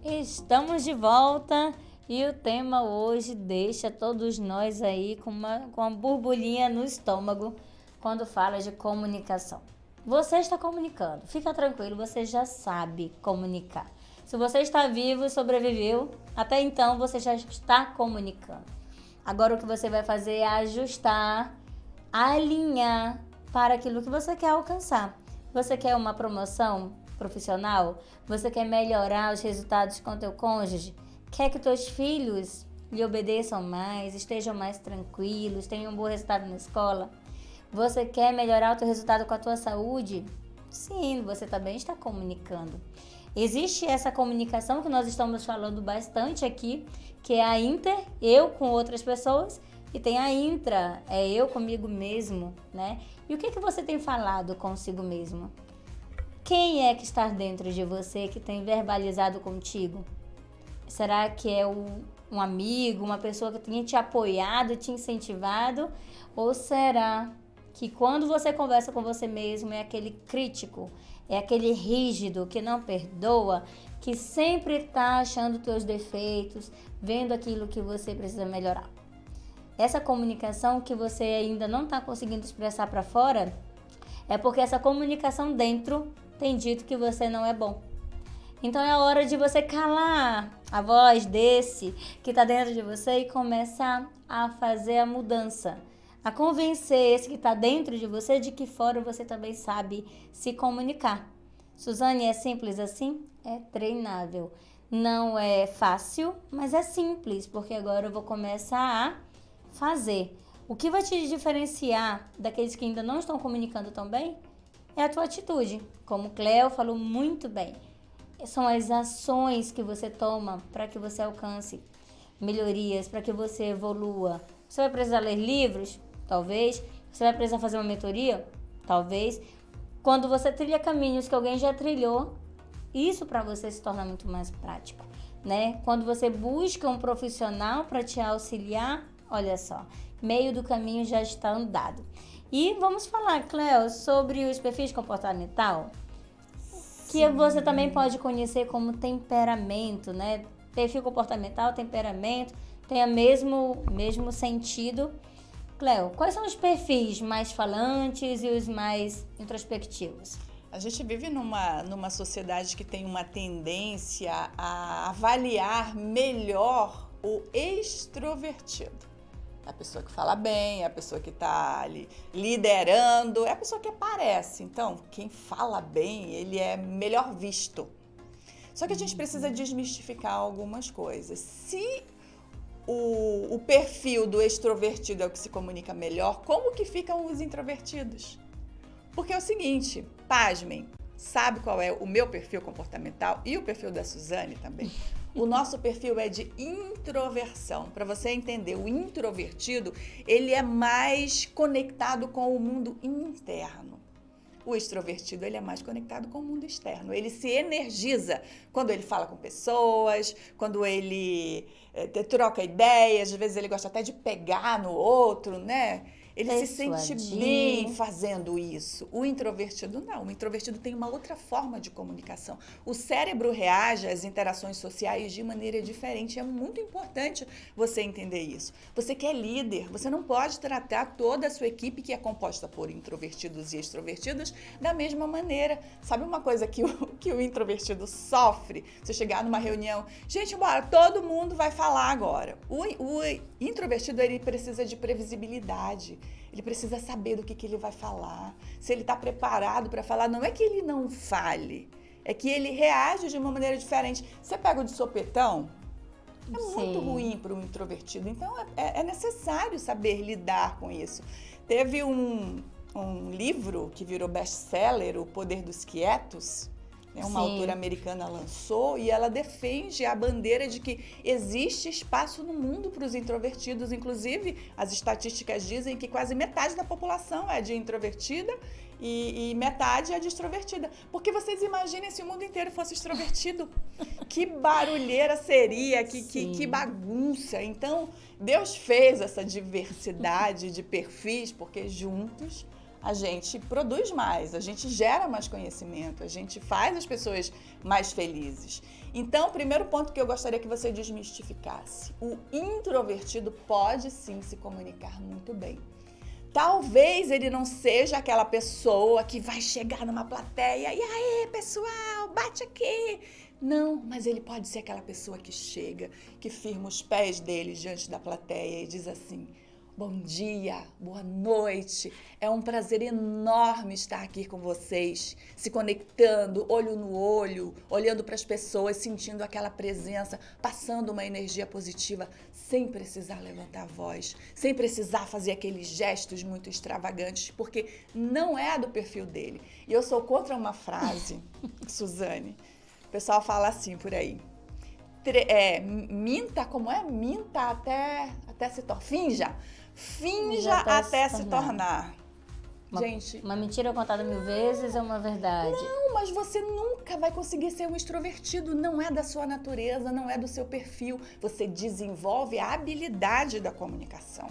Estamos de volta e o tema hoje deixa todos nós aí com uma borbulhinha no estômago quando fala de comunicação. Você está comunicando, fica tranquilo, você já sabe comunicar. Se você está vivo e sobreviveu, até então você já está comunicando. Agora o que você vai fazer é ajustar, alinhar para aquilo que você quer alcançar. Você quer uma promoção profissional? Você quer melhorar os resultados com teu cônjuge? Quer que teus filhos lhe obedeçam mais, estejam mais tranquilos, tenham um bom resultado na escola? Você quer melhorar o teu resultado com a tua saúde? Sim, você também está comunicando. Existe essa comunicação que nós estamos falando bastante aqui, que é a inter, eu com outras pessoas, e tem a intra, é eu comigo mesmo, né? E o que você tem falado consigo mesmo? Quem é que está dentro de você que tem verbalizado contigo? Será que é um amigo, uma pessoa que tem te apoiado, te incentivado? Ou será que quando você conversa com você mesmo é aquele crítico, é aquele rígido que não perdoa, que sempre está achando teus defeitos, vendo aquilo que você precisa melhorar. Essa comunicação que você ainda não está conseguindo expressar para fora, é porque essa comunicação dentro tem dito que você não é bom. Então é a hora de você calar a voz desse que está dentro de você e começar a fazer a mudança. A convencer esse que está dentro de você de que fora você também sabe se comunicar. Suzane, é simples assim? É treinável. Não é fácil, mas é simples, porque agora eu vou começar a fazer. O que vai te diferenciar daqueles que ainda não estão comunicando tão bem é a tua atitude. Como o Cleo falou muito bem. São as ações que você toma para que você alcance melhorias, para que você evolua. Você vai precisar ler livros? Talvez. Você vai precisar fazer uma mentoria? Talvez. Quando você trilha caminhos que alguém já trilhou, isso para você se torna muito mais prático, né? Quando você busca um profissional para te auxiliar, olha só, meio do caminho já está andado. E vamos falar, Cleo, sobre os perfis comportamental, que você também pode conhecer como temperamento, né? Perfil comportamental, temperamento, tem o mesmo sentido. Cleo, quais são os perfis mais falantes e os mais introspectivos? A gente vive numa sociedade que tem uma tendência a avaliar melhor o extrovertido. É a pessoa que fala bem, é a pessoa que está ali liderando, é a pessoa que aparece. Então, quem fala bem, ele é melhor visto. Só que a gente precisa desmistificar algumas coisas. Se o perfil do extrovertido é o que se comunica melhor, como que ficam os introvertidos? Porque é o seguinte, pasmem, sabe qual é o meu perfil comportamental e o perfil da Suzane também? O nosso perfil é de introversão. Para você entender, o introvertido, ele é mais conectado com o mundo interno. O extrovertido, ele é mais conectado com o mundo externo. Ele se energiza quando ele fala com pessoas, quando ele troca ideias, às vezes ele gosta até de pegar no outro, né? Ele se sente bem fazendo isso. O introvertido não. O introvertido tem uma outra forma de comunicação. O cérebro reage às interações sociais de maneira diferente. É muito importante você entender isso. Você que é líder, você não pode tratar toda a sua equipe, que é composta por introvertidos e extrovertidos, da mesma maneira. Sabe uma coisa que o introvertido sofre? Você chegar numa reunião, gente, bora, todo mundo vai falar agora. O introvertido, ele precisa de previsibilidade. Ele precisa saber do que ele vai falar. Se ele está preparado para falar, não é que ele não fale, é que ele reage de uma maneira diferente. Você pega o de sopetão, é muito ruim para um introvertido. Então, é necessário saber lidar com isso. Teve um livro que virou best-seller, O Poder dos Quietos, uma autora americana lançou, e ela defende a bandeira de que existe espaço no mundo para os introvertidos. Inclusive, as estatísticas dizem que quase metade da população é de introvertida e metade é de extrovertida. Porque vocês imaginem se o mundo inteiro fosse extrovertido. Que barulheira seria, que bagunça. Então, Deus fez essa diversidade de perfis, porque juntos a gente produz mais, a gente gera mais conhecimento, a gente faz as pessoas mais felizes. Então, o primeiro ponto que eu gostaria que você desmistificasse: o introvertido pode sim se comunicar muito bem. Talvez ele não seja aquela pessoa que vai chegar numa plateia e aí, pessoal, bate aqui. Não, mas ele pode ser aquela pessoa que chega, que firma os pés dele diante da plateia e diz assim: bom dia, boa noite, é um prazer enorme estar aqui com vocês, se conectando, olho no olho, olhando para as pessoas, sentindo aquela presença, passando uma energia positiva, sem precisar levantar a voz, sem precisar fazer aqueles gestos muito extravagantes, porque não é do perfil dele. E eu sou contra uma frase, Suzane, o pessoal fala assim por aí: minta, como é? Minta até se tornar. Finja até se tornar. Gente, uma mentira contada 1000 vezes é uma verdade. Não, mas você nunca vai conseguir ser um extrovertido. Não é da sua natureza, não é do seu perfil. Você desenvolve a habilidade da comunicação.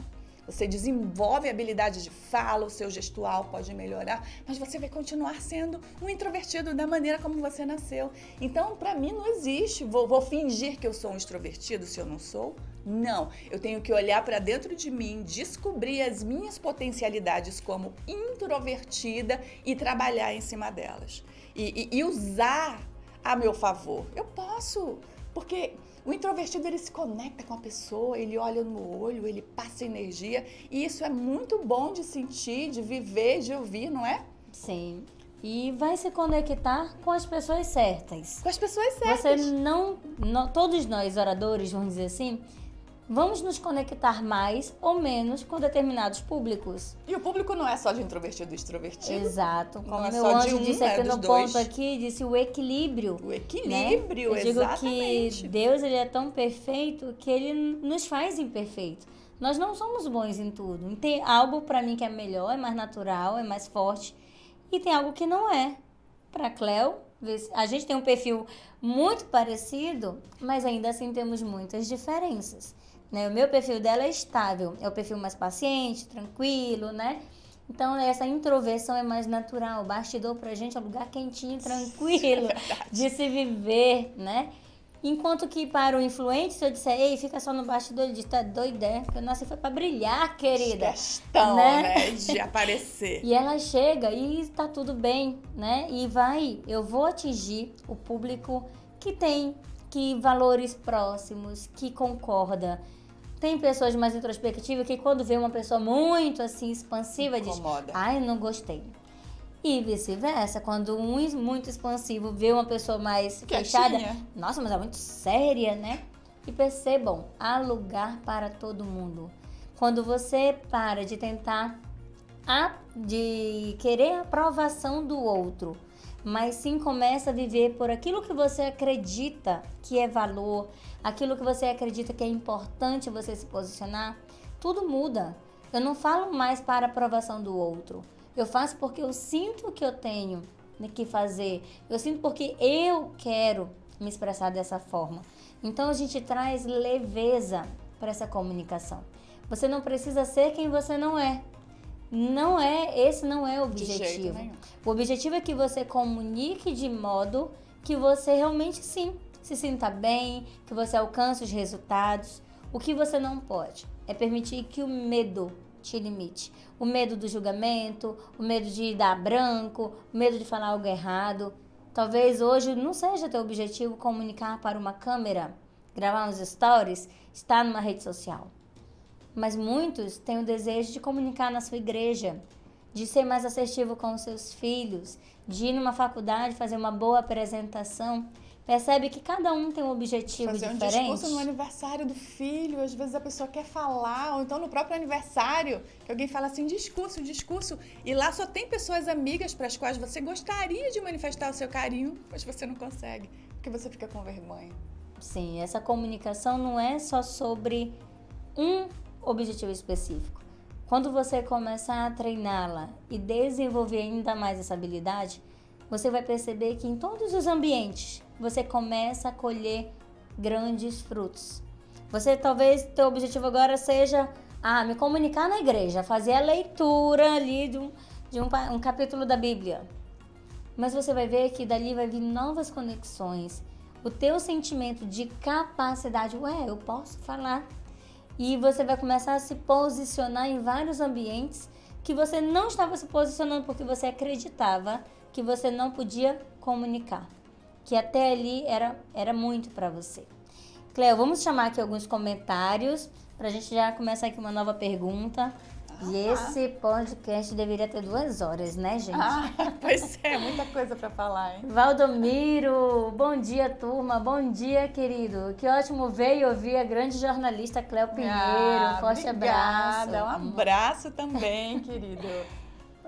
você desenvolve a habilidade de fala, o seu gestual pode melhorar, mas você vai continuar sendo um introvertido da maneira como você nasceu. Então, para mim, não existe, vou fingir que eu sou um extrovertido se eu não sou. Não, eu tenho que olhar para dentro de mim, descobrir as minhas potencialidades como introvertida e trabalhar em cima delas. E usar a meu favor. Eu posso, porque o introvertido, ele se conecta com a pessoa, ele olha no olho, ele passa energia, e isso é muito bom de sentir, de viver, de ouvir, não é? Sim. E vai se conectar com as pessoas certas. Com as pessoas certas. Você todos nós, oradores, vamos dizer assim, vamos nos conectar mais ou menos com determinados públicos. E o público não é só de introvertido e extrovertido. Exato. Como é meu só de anjo um, disse é aqui dos no dois. ponto aqui, disse o equilíbrio. O equilíbrio, né? Eu digo exatamente. que Deus, ele é tão perfeito que ele nos faz imperfeito. Nós não somos bons em tudo. Tem algo para mim que é melhor, é mais natural, é mais forte. E tem algo que não é. Para Cleo, a gente tem um perfil muito parecido, mas ainda assim temos muitas diferenças. Né? O meu perfil dela é estável, é o perfil mais paciente, tranquilo, né? Então, essa introversão é mais natural. O bastidor pra gente é um lugar quentinho, tranquilo, de se viver, né? Enquanto que para o influente, se eu disser, ei, fica só no bastidor, ele diz, tá doida, é? Porque eu nasci foi pra brilhar, querida. Questão, né? De aparecer. E ela chega e tá tudo bem, né? E eu vou atingir o público que valores próximos, que concorda. Tem pessoas mais introspectivas que quando vê uma pessoa muito assim expansiva diz, ai, não gostei. E vice-versa, quando um muito expansivo vê uma pessoa mais fechada, nossa, mas é muito séria, né? E percebam, há lugar para todo mundo. Quando você para de tentar, de querer a aprovação do outro, mas sim começa a viver por aquilo que você acredita que é valor, aquilo que você acredita que é importante você se posicionar, tudo muda. Eu não falo mais para a aprovação do outro. Eu faço porque eu sinto que eu tenho que fazer. Eu sinto porque eu quero me expressar dessa forma. Então a gente traz leveza para essa comunicação. Você não precisa ser quem você não é. Esse não é o objetivo. O objetivo é que você comunique de modo que você realmente sim se sinta bem, que você alcance os resultados. O que você não pode é permitir que o medo te limite. O medo do julgamento, o medo de dar branco, o medo de falar algo errado. Talvez hoje não seja teu objetivo comunicar para uma câmera, gravar uns stories, estar numa rede social. Mas muitos têm o desejo de comunicar na sua igreja, de ser mais assertivo com os seus filhos, de ir numa faculdade, fazer uma boa apresentação. Percebe que cada um tem um objetivo diferente. Fazer um discurso no aniversário do filho, às vezes a pessoa quer falar, ou então no próprio aniversário, que alguém fala assim, discurso, e lá só tem pessoas amigas para as quais você gostaria de manifestar o seu carinho, mas você não consegue, porque você fica com vergonha. Sim, essa comunicação não é só sobre um objetivo específico. Quando você começar a treiná-la e desenvolver ainda mais essa habilidade, você vai perceber que em todos os ambientes você começa a colher grandes frutos. Você talvez, teu objetivo agora seja me comunicar na igreja, fazer a leitura ali de um capítulo da Bíblia. Mas você vai ver que dali vai vir novas conexões. O teu sentimento de capacidade, eu posso falar. E você vai começar a se posicionar em vários ambientes que você não estava se posicionando porque você acreditava que você não podia comunicar. Que até ali era muito para você. Cleo, vamos chamar aqui alguns comentários para a gente já começar aqui uma nova pergunta. E esse podcast deveria ter 2 horas, né, gente? Pois é, muita coisa para falar, hein? Valdomiro, bom dia, turma. Bom dia, querido. Que ótimo ver e ouvir a grande jornalista Cleo Pinheiro. Forte abraço. Um abraço também, querido.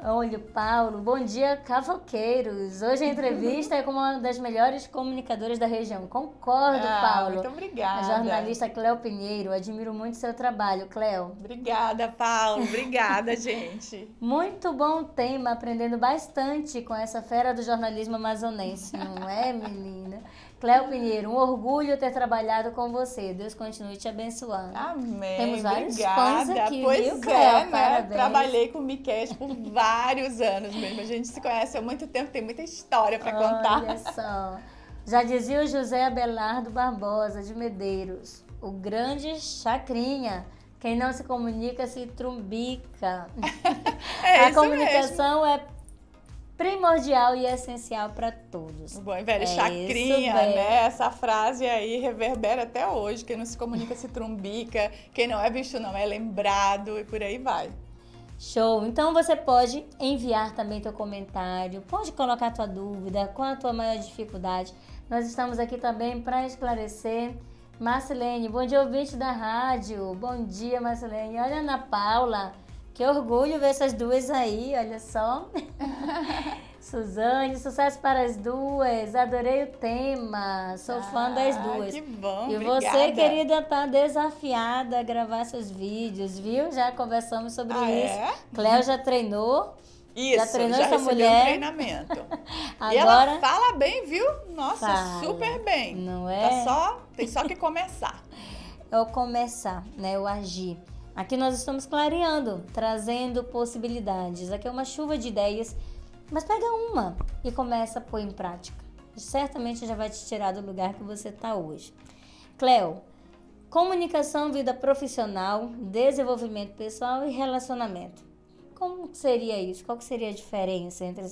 Olha, Paulo, bom dia, cavoqueiros. Hoje a entrevista é com uma das melhores comunicadoras da região. Concordo, Paulo. Muito obrigada. A jornalista Cleo Pinheiro. Admiro muito seu trabalho, Cleo. Obrigada, Paulo. Obrigada, gente. Muito bom tema, aprendendo bastante com essa fera do jornalismo amazonense, não é, menina? Cléo Pinheiro, um orgulho ter trabalhado com você. Deus continue te abençoando. Amém. Temos vários Obrigada. fãs aqui, Pois viu, é, Cléo? né? Parabéns. Trabalhei com o Miquel por vários anos mesmo. A gente se conhece há muito tempo, tem muita história para contar. Olha só. Já dizia o José Abelardo Barbosa de Medeiros, o grande chacrinha. Quem não se comunica se trumbica. É A isso comunicação é primordial e essencial para todos. mesmo. Bom e velho É chacrinha, isso, velho. né? Essa frase aí reverbera até hoje. Quem não se comunica se trumbica, quem não é visto não é lembrado e por aí vai. Show! Então você pode enviar também teu comentário, pode colocar tua dúvida, qual a tua maior dificuldade. Nós estamos aqui também para esclarecer. Marcelene, bom dia, ouvinte da rádio. Bom dia, Marcelene. Olha a Ana Paula, que orgulho ver essas duas aí, olha só. Suzane, sucesso para as duas, adorei o tema, sou fã das duas. Que bom, E obrigada. você, querida, tá desafiada a gravar seus vídeos, viu? Já conversamos sobre isso. É? Cléo já treinou. Isso, Já treinou essa recebeu mulher? um treinamento. E Agora, ela fala bem, viu? Nossa, Fala, super bem. não é? Tem só que começar. é o começar, né? O agir. Aqui nós estamos clareando, trazendo possibilidades. Aqui é uma chuva de ideias, mas pega uma e começa a pôr em prática. Certamente já vai te tirar do lugar que você está hoje. Cléo, comunicação, vida profissional, desenvolvimento pessoal e relacionamento. Como seria isso? Qual que seria a diferença entre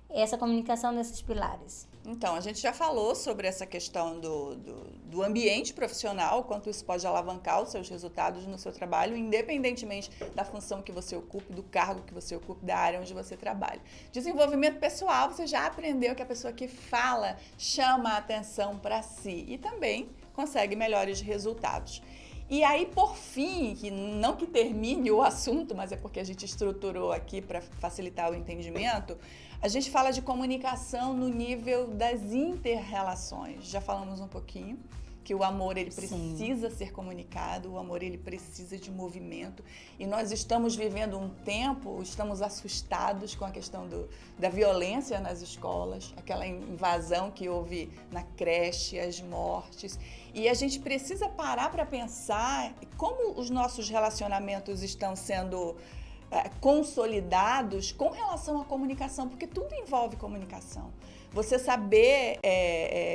essa comunicação nesses pilares? Então, a gente já falou sobre essa questão do ambiente profissional, quanto isso pode alavancar os seus resultados no seu trabalho, independentemente da função que você ocupe, do cargo que você ocupe, da área onde você trabalha. Desenvolvimento pessoal, você já aprendeu que a pessoa que fala chama a atenção para si e também consegue melhores resultados. E aí, por fim, não que termine o assunto, mas é porque a gente estruturou aqui para facilitar o entendimento, a gente fala de comunicação no nível das inter-relações. Já falamos um pouquinho que o amor ele precisa ser comunicado, o amor ele precisa de movimento. E nós estamos vivendo um tempo, estamos assustados com a questão da violência nas escolas, aquela invasão que houve na creche, as mortes. E a gente precisa parar para pensar como os nossos relacionamentos estão sendo consolidados com relação à comunicação, porque tudo envolve comunicação. Você saber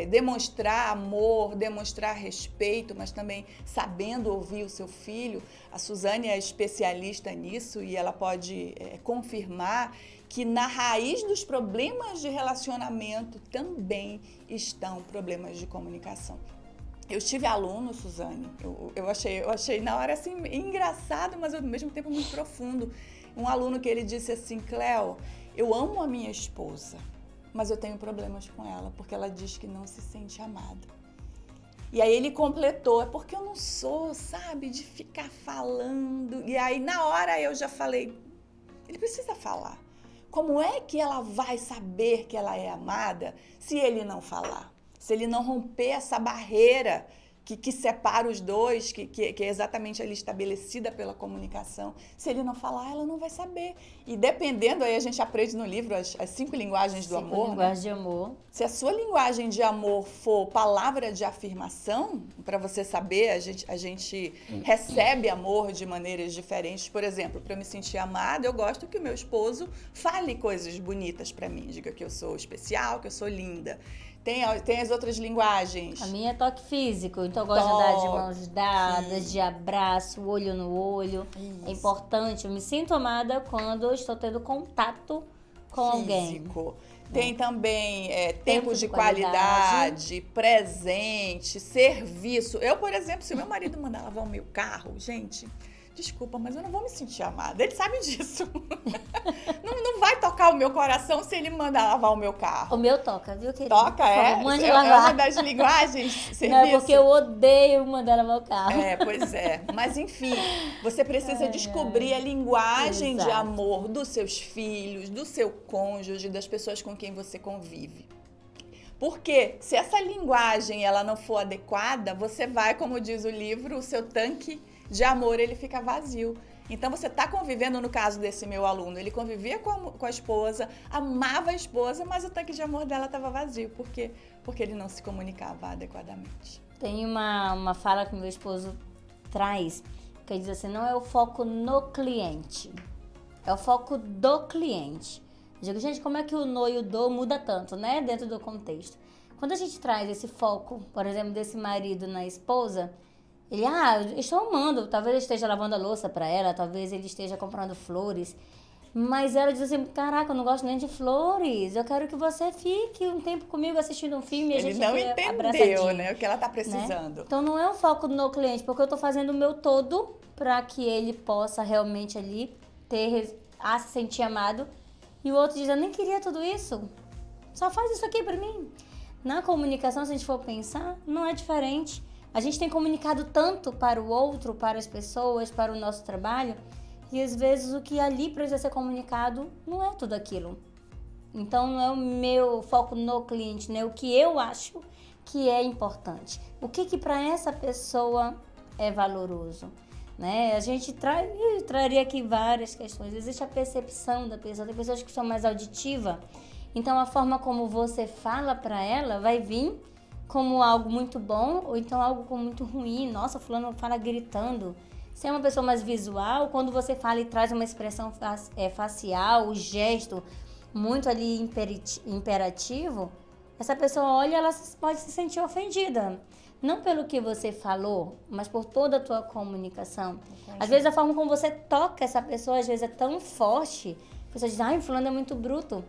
demonstrar amor, demonstrar respeito, mas também sabendo ouvir o seu filho. A Suzane é especialista nisso e ela pode confirmar que na raiz dos problemas de relacionamento também estão problemas de comunicação. Eu tive aluno, Suzane, eu achei na hora assim engraçado, mas ao mesmo tempo muito profundo. Um aluno que ele disse assim: Cléo, eu amo a minha esposa, mas eu tenho problemas com ela, porque ela diz que não se sente amada. E aí ele completou, é porque eu não sou, sabe, de ficar falando. E aí na hora eu já falei, ele precisa falar. Como é que ela vai saber que ela é amada se ele não falar? Se ele não romper essa barreira que separa os dois, que é exatamente ali estabelecida pela comunicação. Se ele não falar, ela não vai saber. E dependendo, aí a gente aprende no livro as 5 linguagens do amor. 5 linguagens de amor. Se a sua linguagem de amor for palavra de afirmação, para você saber, a gente recebe amor de maneiras diferentes. Por exemplo, para eu me sentir amada, eu gosto que o meu esposo fale coisas bonitas para mim. Diga que eu sou especial, que eu sou linda. Tem as outras linguagens. A minha é toque físico, então eu gosto de andar de mãos dadas, de abraço, olho no olho. Isso. É importante, eu me sinto amada quando eu estou tendo contato com alguém. Tem também tempo de qualidade, presente, serviço. Eu, por exemplo, se meu marido mandar lavar o meu carro, gente... Desculpa, mas eu não vou me sentir amada. Ele sabe disso. não vai tocar o meu coração se ele mandar lavar o meu carro. O meu toca, viu, querido? Toca, Mande é lavar. uma das linguagens serviço. Não, é porque eu odeio mandar lavar o carro. Pois é. Mas, enfim, você precisa descobrir a linguagem de amor dos seus filhos, do seu cônjuge, das pessoas com quem você convive. Porque se essa linguagem ela não for adequada, você vai, como diz o livro, o seu tanque de amor, ele fica vazio. Então, você está convivendo, no caso desse meu aluno, ele convivia com a esposa, amava a esposa, mas o tanque de amor dela estava vazio. Por quê? Porque ele não se comunicava adequadamente. Tem uma fala que meu esposo traz, que diz assim, não é o foco no cliente, é o foco do cliente. Eu digo, gente, como é que o no e o do muda tanto, né, dentro do contexto? Quando a gente traz esse foco, por exemplo, desse marido na esposa, ele, estou amando, talvez ele esteja lavando a louça para ela, talvez ele esteja comprando flores, mas ela diz assim, caraca, eu não gosto nem de flores, eu quero que você fique um tempo comigo assistindo um filme e a gente Ele não entendeu, né, o que ela está precisando. Né? Então não é um foco no cliente, porque eu estou fazendo o meu todo para que ele possa realmente ali se sentir amado. E o outro diz, eu nem queria tudo isso, só faz isso aqui para mim. Na comunicação, se a gente for pensar, não é diferente. A gente tem comunicado tanto para o outro, para as pessoas, para o nosso trabalho, e às vezes o que ali precisa ser comunicado não é tudo aquilo. Então não é o meu foco no cliente, né? O que eu acho que é importante. O que para essa pessoa é valoroso, né? A gente traria aqui várias questões. Existe a percepção da pessoa, tem pessoas que são mais auditivas, então a forma como você fala para ela vai vir como algo muito bom ou então algo como muito ruim. Nossa, fulano fala gritando. Se é uma pessoa mais visual, quando você fala e traz uma expressão facial, o gesto muito ali imperativo, essa pessoa olha e ela pode se sentir ofendida. Não pelo que você falou, mas por toda a tua comunicação. Às vezes a forma como você toca essa pessoa, às vezes é tão forte, a pessoa diz, fulano é muito bruto.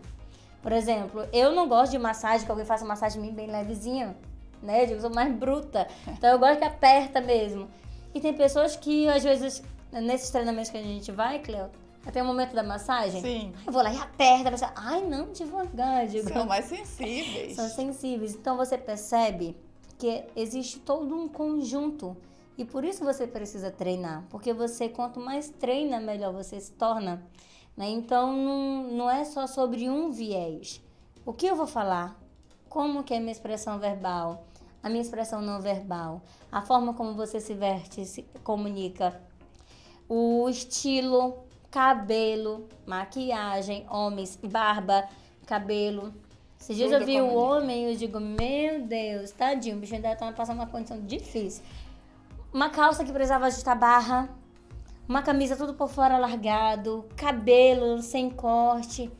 Por exemplo, eu não gosto de massagem, que alguém faça massagem em mim bem levezinha, né? Eu digo, sou mais bruta. Então eu gosto que aperta mesmo. E tem pessoas que, às vezes, nesses treinamentos que a gente vai, Cleo, até o momento da massagem, Sim. Eu vou lá e aperta, a pessoa, não, devagar. Digo, são mais sensíveis. São sensíveis. Então você percebe que existe todo um conjunto. E por isso você precisa treinar. Porque você, quanto mais treina, melhor você se torna. Né? Então não é só sobre um viés. O que eu vou falar? Como que é a minha expressão verbal? A minha expressão não verbal? A forma como você se veste, se comunica? O estilo, cabelo, maquiagem, homens, barba, cabelo. Esses dias eu vi o homem e eu digo, meu Deus, tadinho, o bicho ainda tá passando uma condição difícil. Uma calça que precisava ajustar barra, uma camisa tudo por fora largado, cabelo sem corte.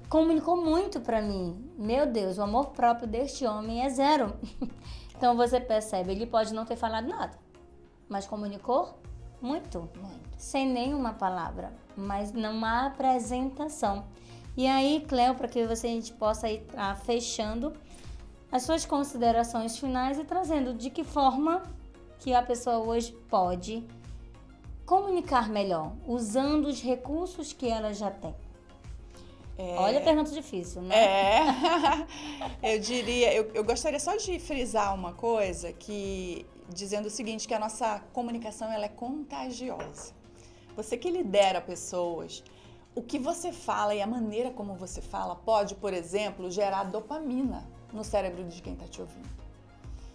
Comunicou muito pra mim. Meu Deus, o amor próprio deste homem é zero. Então você percebe, ele pode não ter falado nada, mas comunicou muito. Sem nenhuma palavra, mas numa apresentação. E aí, Cleo, para que a gente possa ir fechando as suas considerações finais e trazendo de que forma que a pessoa hoje pode comunicar melhor, usando os recursos que ela já tem. Olha a pergunta difícil, né? Eu diria, eu gostaria só de frisar uma coisa, dizendo o seguinte, que a nossa comunicação ela é contagiosa. Você que lidera pessoas, o que você fala e a maneira como você fala pode, por exemplo, gerar dopamina no cérebro de quem está te ouvindo.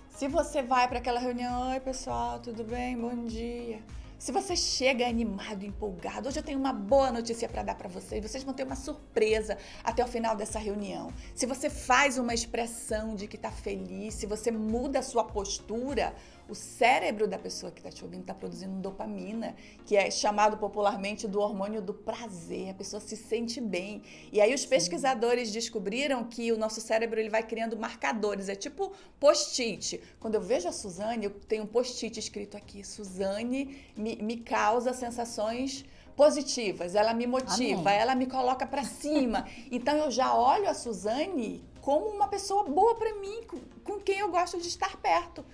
Se você vai para aquela reunião, oi pessoal, tudo bem? Bom dia. Se você chega animado, empolgado, hoje eu tenho uma boa notícia para dar para vocês. Vocês vão ter uma surpresa até o final dessa reunião. Se você faz uma expressão de que está feliz, se você muda a sua postura, o cérebro da pessoa que está te ouvindo está produzindo dopamina, que é chamado popularmente do hormônio do prazer. A pessoa se sente bem. E aí os pesquisadores descobriram que o nosso cérebro ele vai criando marcadores. É tipo post-it. Quando eu vejo a Suzane, eu tenho um post-it escrito aqui. Suzane me causa sensações positivas. Ela me motiva, Amém. Ela me coloca para cima. Então eu já olho a Suzane como uma pessoa boa para mim, com quem eu gosto de estar perto.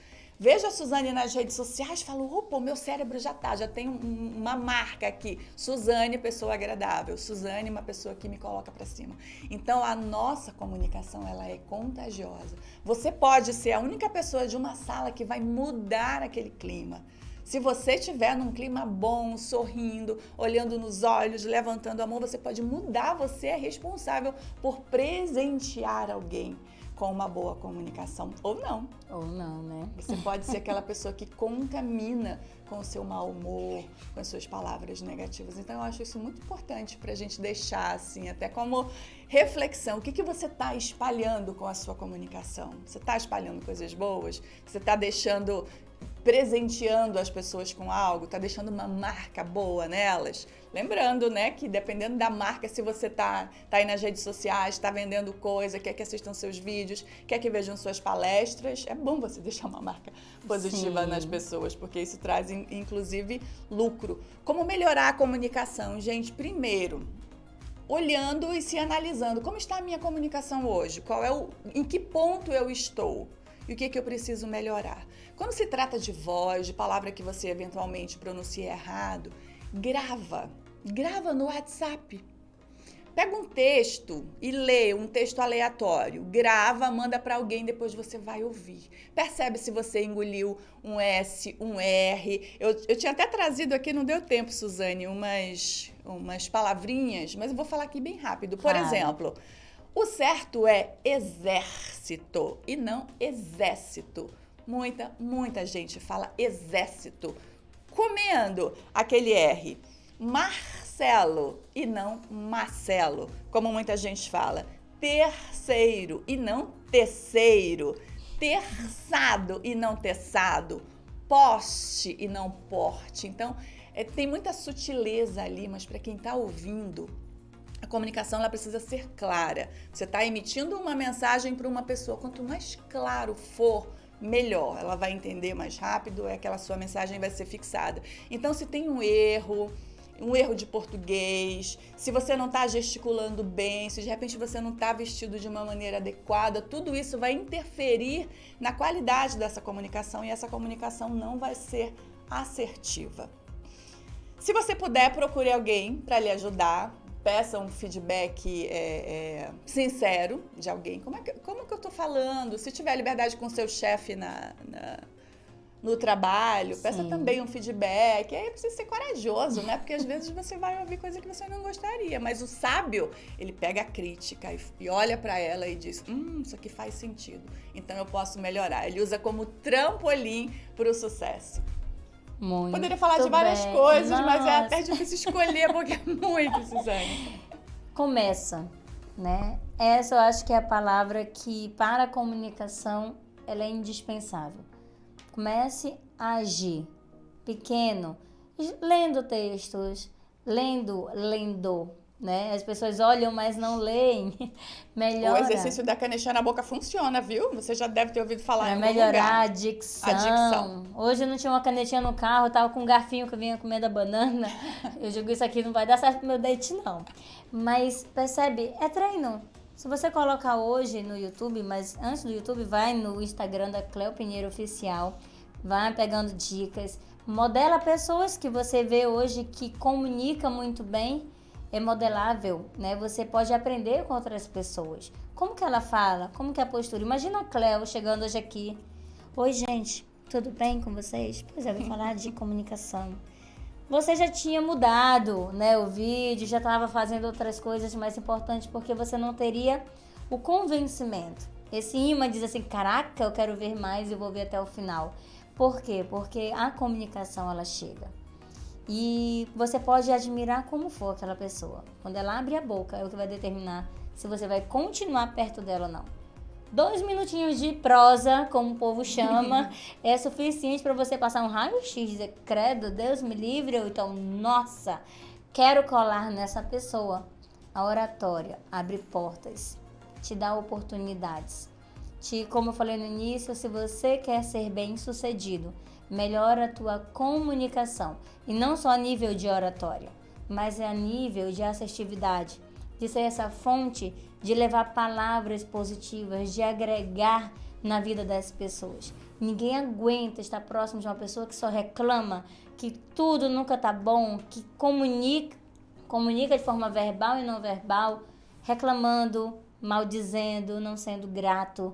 Vejo a Suzane nas redes sociais e falo, opa, o meu cérebro já tem uma marca aqui. Suzane, pessoa agradável. Suzane, uma pessoa que me coloca para cima. Então, a nossa comunicação, ela é contagiosa. Você pode ser a única pessoa de uma sala que vai mudar aquele clima. Se você estiver num clima bom, sorrindo, olhando nos olhos, levantando a mão, você pode mudar. Você é responsável por presentear alguém com uma boa comunicação, ou não. Ou não, né? Você pode ser aquela pessoa que contamina com o seu mau humor, com as suas palavras negativas. Então, eu acho isso muito importante para a gente deixar, assim, até como reflexão. O que você está espalhando com a sua comunicação? Você está espalhando coisas boas? Você está presenteando as pessoas com algo? Está deixando uma marca boa nelas? Lembrando, né, que dependendo da marca, se você tá aí nas redes sociais, está vendendo coisa, quer que assistam seus vídeos, quer que vejam suas palestras, é bom você deixar uma marca positiva nas pessoas, porque isso traz, inclusive, lucro. Como melhorar a comunicação? Gente, primeiro, olhando e se analisando. Como está a minha comunicação hoje? Em que ponto eu estou? E o que eu preciso melhorar? Quando se trata de voz, de palavra que você eventualmente pronuncia errado, grava no WhatsApp. Pega um texto e lê um texto aleatório, grava, manda para alguém, depois você vai ouvir. Percebe se você engoliu um S, um R. Eu tinha até trazido aqui, não deu tempo, Suzane, umas palavrinhas, mas eu vou falar aqui bem rápido. Por exemplo, o certo é exército e não exército. Muita gente fala exército, comendo aquele R. Marcelo e não Marcelo, como muita gente fala. Terceiro e não terceiro. Terçado e não terçado. Poste e não porte. Então, tem muita sutileza ali, mas para quem está ouvindo, a comunicação ela precisa ser clara. Você está emitindo uma mensagem para uma pessoa. Quanto mais claro for, melhor. Ela vai entender mais rápido, aquela sua mensagem vai ser fixada. Então, se tem um erro de português, se você não está gesticulando bem, se de repente você não está vestido de uma maneira adequada, tudo isso vai interferir na qualidade dessa comunicação e essa comunicação não vai ser assertiva. Se você puder, procure alguém para lhe ajudar. Peça um feedback sincero de alguém. Como que eu estou falando? Se tiver liberdade com o seu chefe no trabalho, peça também um feedback. Aí precisa ser corajoso, né? Porque às vezes você vai ouvir coisa que você não gostaria. Mas o sábio, ele pega a crítica e olha para ela e diz, isso aqui faz sentido. Então eu posso melhorar. Ele usa como trampolim para o sucesso. Muito Poderia falar de várias bem. coisas, Nossa. mas é até difícil escolher, porque é muito, Suzane. Começa, né? Essa eu acho que é a palavra que, para a comunicação, ela é indispensável. Comece a agir. Pequeno, lendo textos, lendo, né? As pessoas olham, mas não leem. Melhora. O exercício da canetinha na boca funciona, viu? Você já deve ter ouvido falar em algum melhorar lugar. a dicção. Hoje eu não tinha uma canetinha no carro, eu tava com um garfinho que eu vinha comendo a banana. Eu digo, isso aqui não vai dar certo pro meu date, não. Mas, percebe? É treino. Se você colocar hoje no YouTube, mas antes do YouTube, vai no Instagram da Cleo Pinheiro Oficial, vai pegando dicas, modela pessoas que você vê hoje que comunicam muito bem, é modelável, né? Você pode aprender com outras pessoas. Como que ela fala? Como que é a postura? Imagina a Cleo chegando hoje aqui. Oi, gente, tudo bem com vocês? Pois é, eu vou falar de comunicação. Você já tinha mudado, né, o vídeo, já estava fazendo outras coisas mais importantes, porque você não teria o convencimento. Esse imã diz assim, caraca, eu quero ver mais e vou ver até o final. Por quê? Porque a comunicação, ela chega. E você pode admirar como for aquela pessoa. Quando ela abre a boca, é o que vai determinar se você vai continuar perto dela ou não. 2 minutinhos de prosa, como o povo chama, é suficiente para você passar um raio-x e dizer, credo, Deus me livre, ou então, nossa, quero colar nessa pessoa. A oratória abre portas, te dá oportunidades. Como eu falei no início, se você quer ser bem-sucedido, melhora a tua comunicação. E não só a nível de oratória, mas a nível de assertividade, de ser essa fonte de levar palavras positivas, de agregar na vida das pessoas. Ninguém aguenta estar próximo de uma pessoa que só reclama, que tudo nunca tá bom, que comunica de forma verbal e não verbal, reclamando, maldizendo, não sendo grato.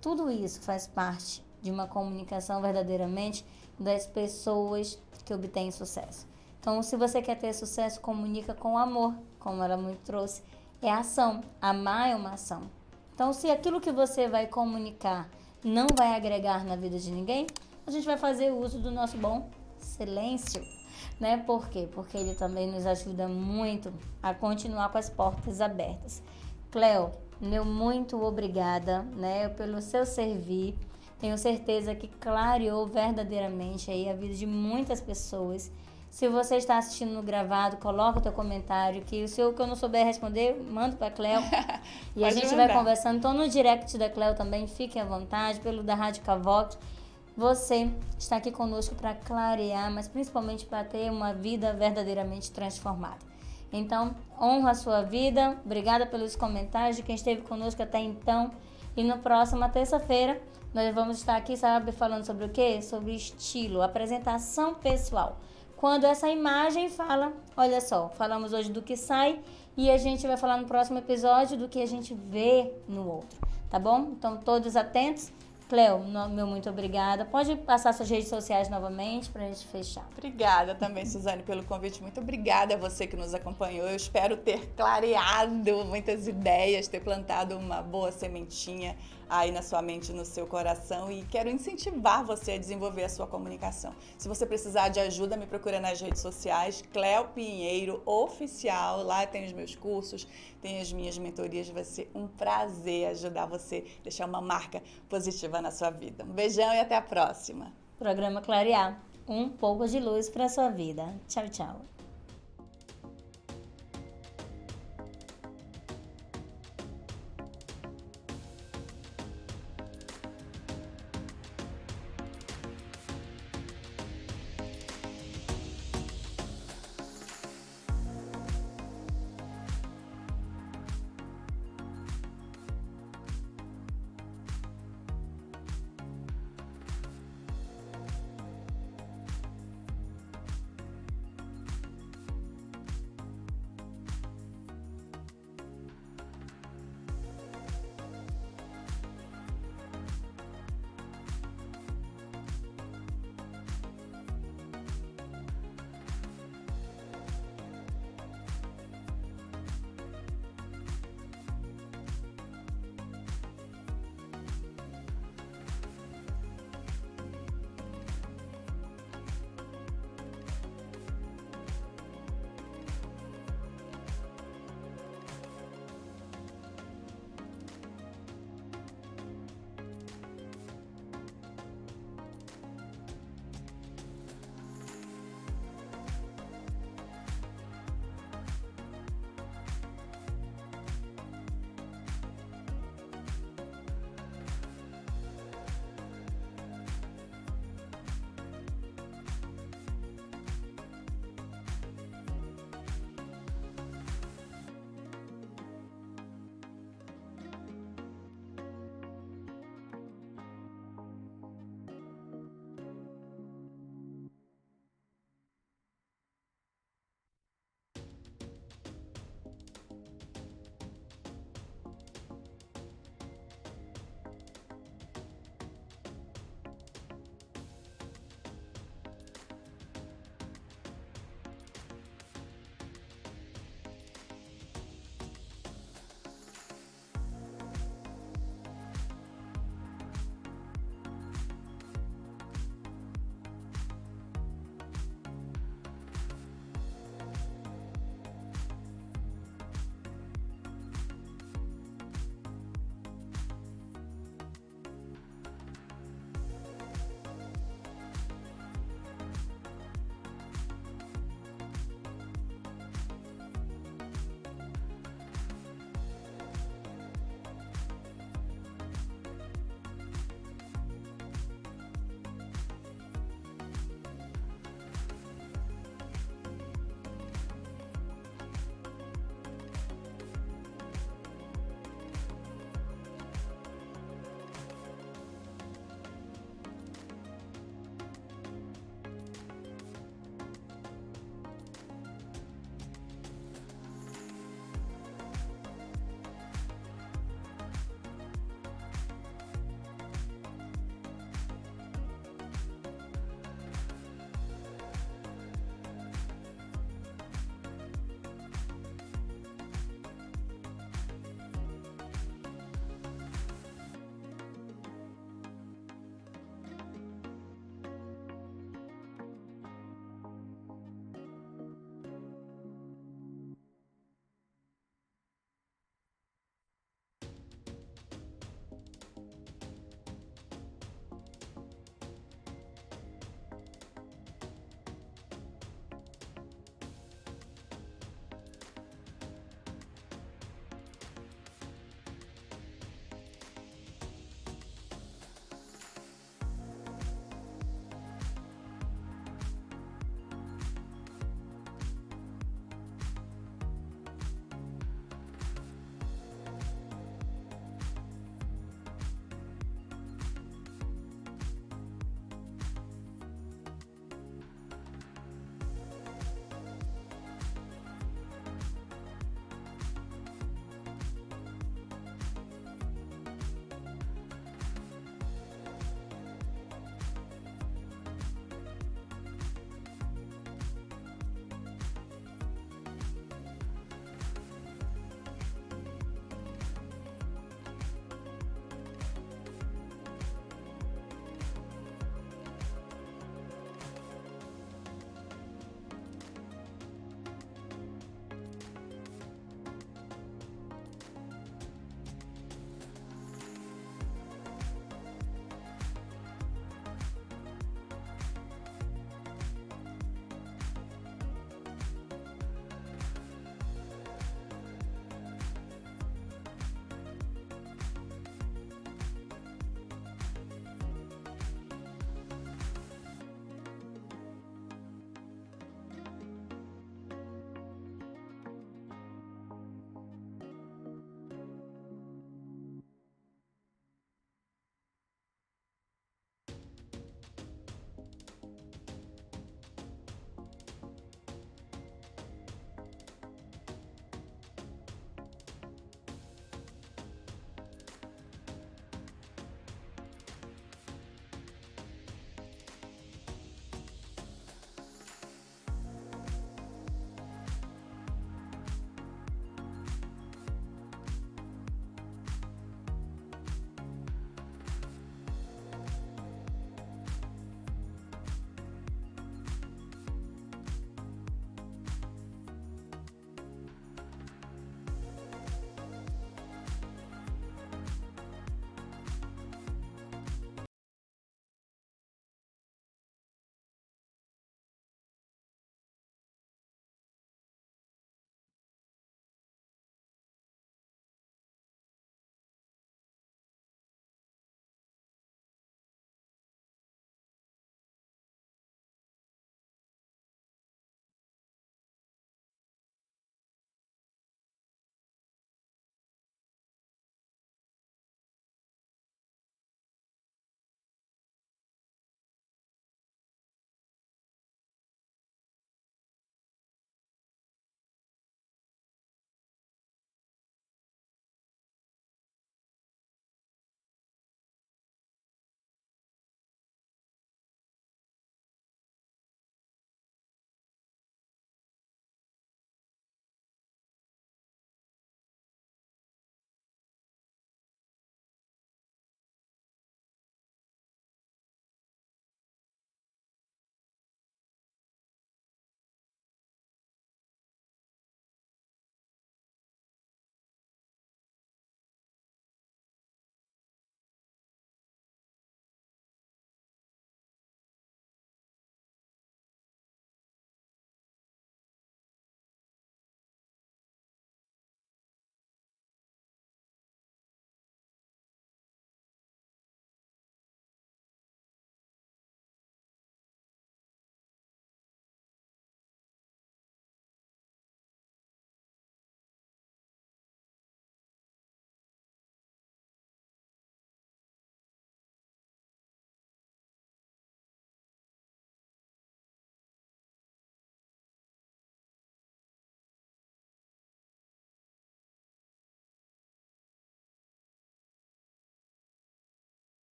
Tudo isso faz parte de uma comunicação verdadeiramente das pessoas que obtêm sucesso. Então, se você quer ter sucesso, comunica com amor, como ela muito trouxe. É ação. Amar é uma ação. Então, se aquilo que você vai comunicar não vai agregar na vida de ninguém, a gente vai fazer uso do nosso bom silêncio, né? Por quê? Porque ele também nos ajuda muito a continuar com as portas abertas. Cleo, meu muito obrigada, né, pelo seu servir. Tenho certeza que clareou verdadeiramente aí a vida de muitas pessoas. Se você está assistindo no gravado, coloca o teu comentário, que o seu que eu não souber responder, manda para a Cleo. E a gente vai conversando. Então, no direct da Cleo também, fiquem à vontade, pelo da Rádio Cavoc. Você está aqui conosco para clarear, mas principalmente para ter uma vida verdadeiramente transformada. Então, honra a sua vida. Obrigada pelos comentários de quem esteve conosco até então. E na próxima terça-feira, nós vamos estar aqui, sabe, falando sobre o quê? Sobre estilo, apresentação pessoal. Quando essa imagem fala, olha só, falamos hoje do que sai e a gente vai falar no próximo episódio do que a gente vê no outro, tá bom? Então, todos atentos. Cleo, meu muito obrigada. Pode passar suas redes sociais novamente para a gente fechar. Obrigada também, Suzane, pelo convite. Muito obrigada a você que nos acompanhou. Eu espero ter clareado muitas ideias, ter plantado uma boa sementinha aí na sua mente, no seu coração, e quero incentivar você a desenvolver a sua comunicação. Se você precisar de ajuda, me procura nas redes sociais, Cleo Pinheiro Oficial. Lá tem os meus cursos, tem as minhas mentorias. Vai ser um prazer ajudar você a deixar uma marca positiva na sua vida. Um beijão e até a próxima. Programa Clarear, um pouco de luz para a sua vida. Tchau, tchau.